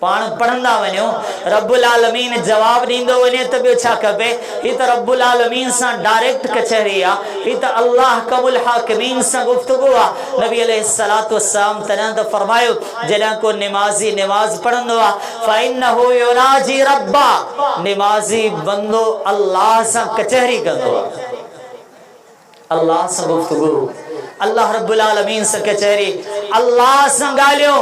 पाण पढ़ंदा वञो, रब्बुल आलमीन जवाब ॾींदो वञे त ॿियो छा खपे? ही त रब्बुल आलमीन सां डायरेक्ट कचहरी आ, ही त अल्लाह कबुल हाकिमीन सां गुफ्तगू आ। नबी अलैहिस्सलातु वस्सलाम तॾहिं त फरमायो, जॾहिं को निमाज़ी निमाज़ पढ़ंदो आ फ़इन्नहु युनाजी रब्बा, निमाज़ी बंदो अल्लाह सां कचहरी कंदो आ, अल्लाह सां गुफ्तगू, अल्लाह रब्बुल आलमीन से कचहरी, अल्लाह से गालियों।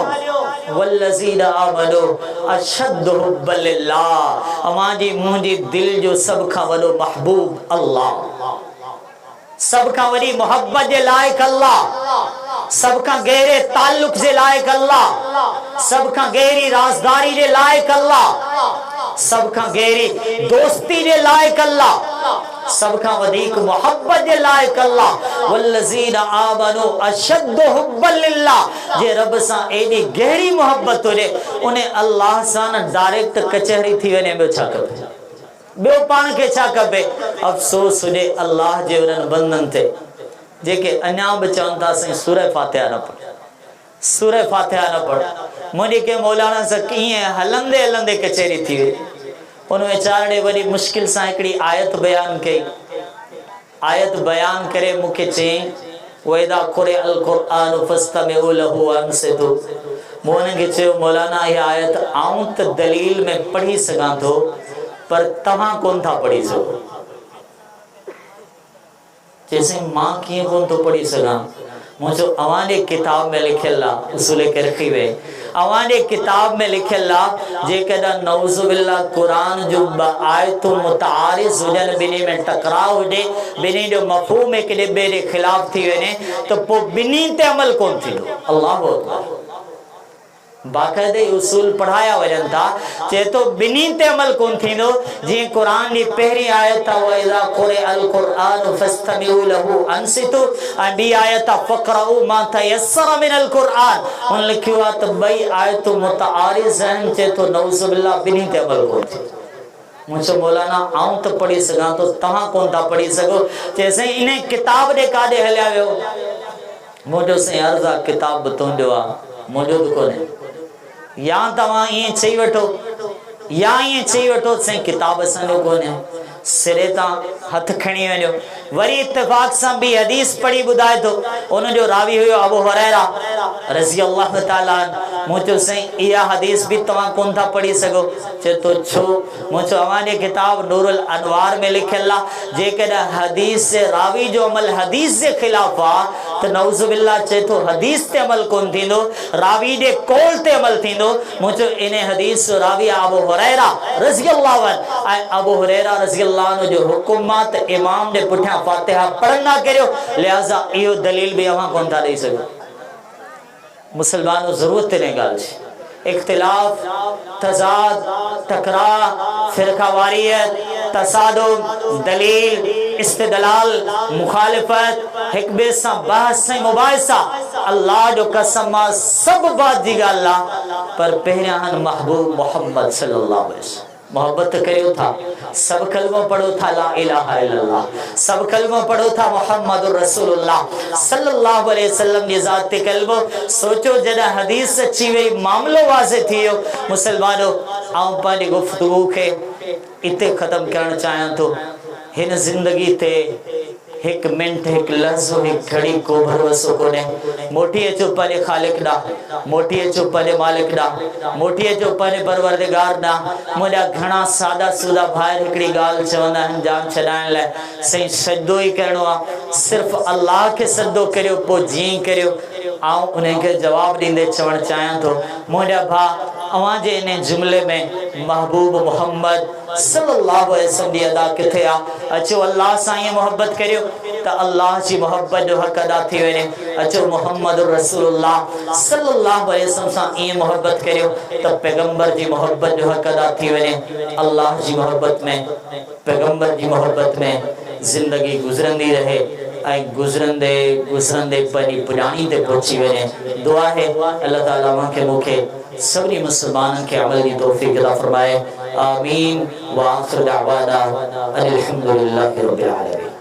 वल्लज़ीना आमनू अशद्दु हुब्बन लिल्लाह, अमांजी मुंहिंजी दिल जो सब खां वॾो महबूब अल्लाह, सब खां वॾी मोहब्बत जे लाइक़ अल्लाह, सब खां गहरे ताल्लुक जे लाइक़ अल्लाह, सब खां गहरी राज़दारी जे लाइक़ अल्लाह, सब खां गहरी दोस्ती जे लाइक़ अल्लाह, सब खां वधीक मोहब्बत जे लाइक़ अल्लाह। वल्लज़ीना आमनू अशद्दु हुब्बन लिल्लाह, जे रब सां एडी गहरी मोहब्बत हुजे, उन्हें अल्लाह सां न डायरेक्ट कचहरी थी वञे, ॿियो छा खपे? ॿियो पाण खे छा खपे? अफ़सोस हुजे अल्लाह जे उन्हनि बंदनि ते जेके अञा बि चवनि था असां सूरह फातिहा न पढ़, सूरह फातिहा न पढ़। मुंहिंजी के मौलाना सां कीअं हलंदे हलंदे कचहरी थी वई। उन वीचारे वरी मुश्किल सां हिकिड़ी आयत बयान कई, आयत बयान करे मूंखे चयईं वइदा क़ुरिअ अल क़ुरआन फस्तमिउ लहू वअनसितू। मूं हुनखे चयो मौलाना इहा आयत आऊं त दलील में पढ़ी सघां थो, पर तव्हां कोन था पढ़ी सघो। चइसि मां कीअं कोन थो पढ़ी सघां? मूं चयो अवांजे किताब में लिखियल आहे, उसूल के रखी वे, अवांजे किताब में लिखियल आहे जेकॾहिं नऊज़ बिल्लाह क़ुरान जो आयतूं मुतआरिज़ हुजनि, ॿिन्ही में टकराव हुजे, ॿिन्ही जो मफ़हूम हिक ॿिए जे ख़िलाफ़ थी वञे, त पोइ ॿिन्ही ते अमल कोन थींदो। अल्लाहु अकबर, बाक़ाइदे उसूल पढ़ाया वञनि था, चए तो ॿिन्ही ते अमल कोन थींदो। जीअं क़ुरान जी पहिरीं आयत वइज़ा क़ुरिअ अल क़ुरआन फस्तमिउ लहू वअनसितू, ऐं ॿी आयत फ़क़रऊ मा तयस्सर मिनल क़ुरआन, हुन लिखियो आहे त ॿई आयतूं मुतआरिज़ आहिनि। चए तो नऊज़ बिल्लाह ॿिन्ही ते अमल कोन थींदो। मूं चयो मौलाना आऊं त पढ़ी सघां थो, तव्हां कोन था पढ़ी सघो। चइसि इन किताब ॾे काॾे हलिया वियो? मूं चयो साईं अर्ज़ु आहे किताब बि तुंहिंजो आहे, मुंहिंजो बि कोन्हे। या तव्हां ईअं चई वठो, या ईअं चई वठो साईं किताब असांजो कोन्हे, सिरे तां हथ खणी वञो। वरी इत्तिफ़ाक़ सां ॿी हदीस पढ़ी ॿुधाए थो, उन जो रावी हुयो अबू हुरैरा रज़ी अल्लाह ताला। मुझो सही इया हदीस भी तवा कोन था पढ़ी सको चे तो छो मुझो हमारे किताब नूरुल अनवार में लिखल जे कदा हदीस से रावी जो अमल हदीस से खिलाफ आ तो नौजुबिल्ला चे तो हदीस ते अमल कोन थींदो रावी दे कौल ते अमल थींदो मुझो इने हदीस रावी अबू हुरैरा रज़ियल्लाहु अन्हु ऐं अबू हुरैरा रज़ियल्लाहु अन्हु जो हुकुमात इमाम ने पुठिया फातिहा पढ़ना करियो लिहाजा इहो दलील भी अवा कोन था दे सको मुसलमानों जरूरत ने गाल इख्तिलाफ तजाद टकरा फिरकावारियत तसादुम दलील इस्तिदलाल मुखालिफत हिकबे सा बहस से मुबाहिसा अल्लाह जो कसम सब बात दी गाला पर पहरियान महबूब मोहम्मद सल्लल्लाहु अलैहि वसल्लम मोहब्बत करियो था सब कलमा पढ़ो था ला इलाहा इल्लल्लाह सब कलमा पढ़ो था मोहम्मदुर रसूलुल्लाह सल्लल्लाहु अलैहि वसल्लम जी ज़ात कलमो सोचो जदा हदीस अची वई मामलो वाज़े थियो मुसलमानो आऊं पांजी गुफ्तगू के इते खत्म करण चाहां तो हिन जिंदगी ते एक मिनट एक लफ्ज़ो एक घड़ी को भरोसो कोने मोटी अचो पाने खालिक दा मोटी अचो पाने मालिक दा मोटी अचो पाने परवरदिगार दा मुझा घणा सादा सुदा भाई हिकड़ी गाल चवंदा आहिनि जान छॾाइण लाइ सही सजदो ही करणो आ सिर्फ अल्लाह के सजदो करियो पो जी करियो आऊं उन्हें के जवाब दींदे चवण चाहां तो मुझा भा अवां जे इन जुमले में महबूब मोहम्मद सल्लल्लाहु अलैहि वसल्लम दी अदा किथे आ अचो अल्लाह सां ये मोहब्बत करियो त अल्लाह जी मोहब्बत जो हक अदा थी वने अचो मुहम्मदुर रसूलुल्लाह सल्लल्लाहु अलैहि वसल्लम सां ये मोहब्बत करियो त पैगंबर जी मोहब्बत जो हक अदा थी वने अल्लाह जी मोहब्बत में पैगंबर जी मोहब्बत में जिंदगी गुजरंदी रहे ऐं गुजरंदे गुजरंदे परी पुरानी ते पहुंची वने दुआ है अल्लाह ताला मांखे मुखे सभी मुसलमानों के अमल की तौफीक अता फरमाए आमीन व आखिर दावाना अनिल हम्दुलिल्लाहि रब्बिल आलमीन।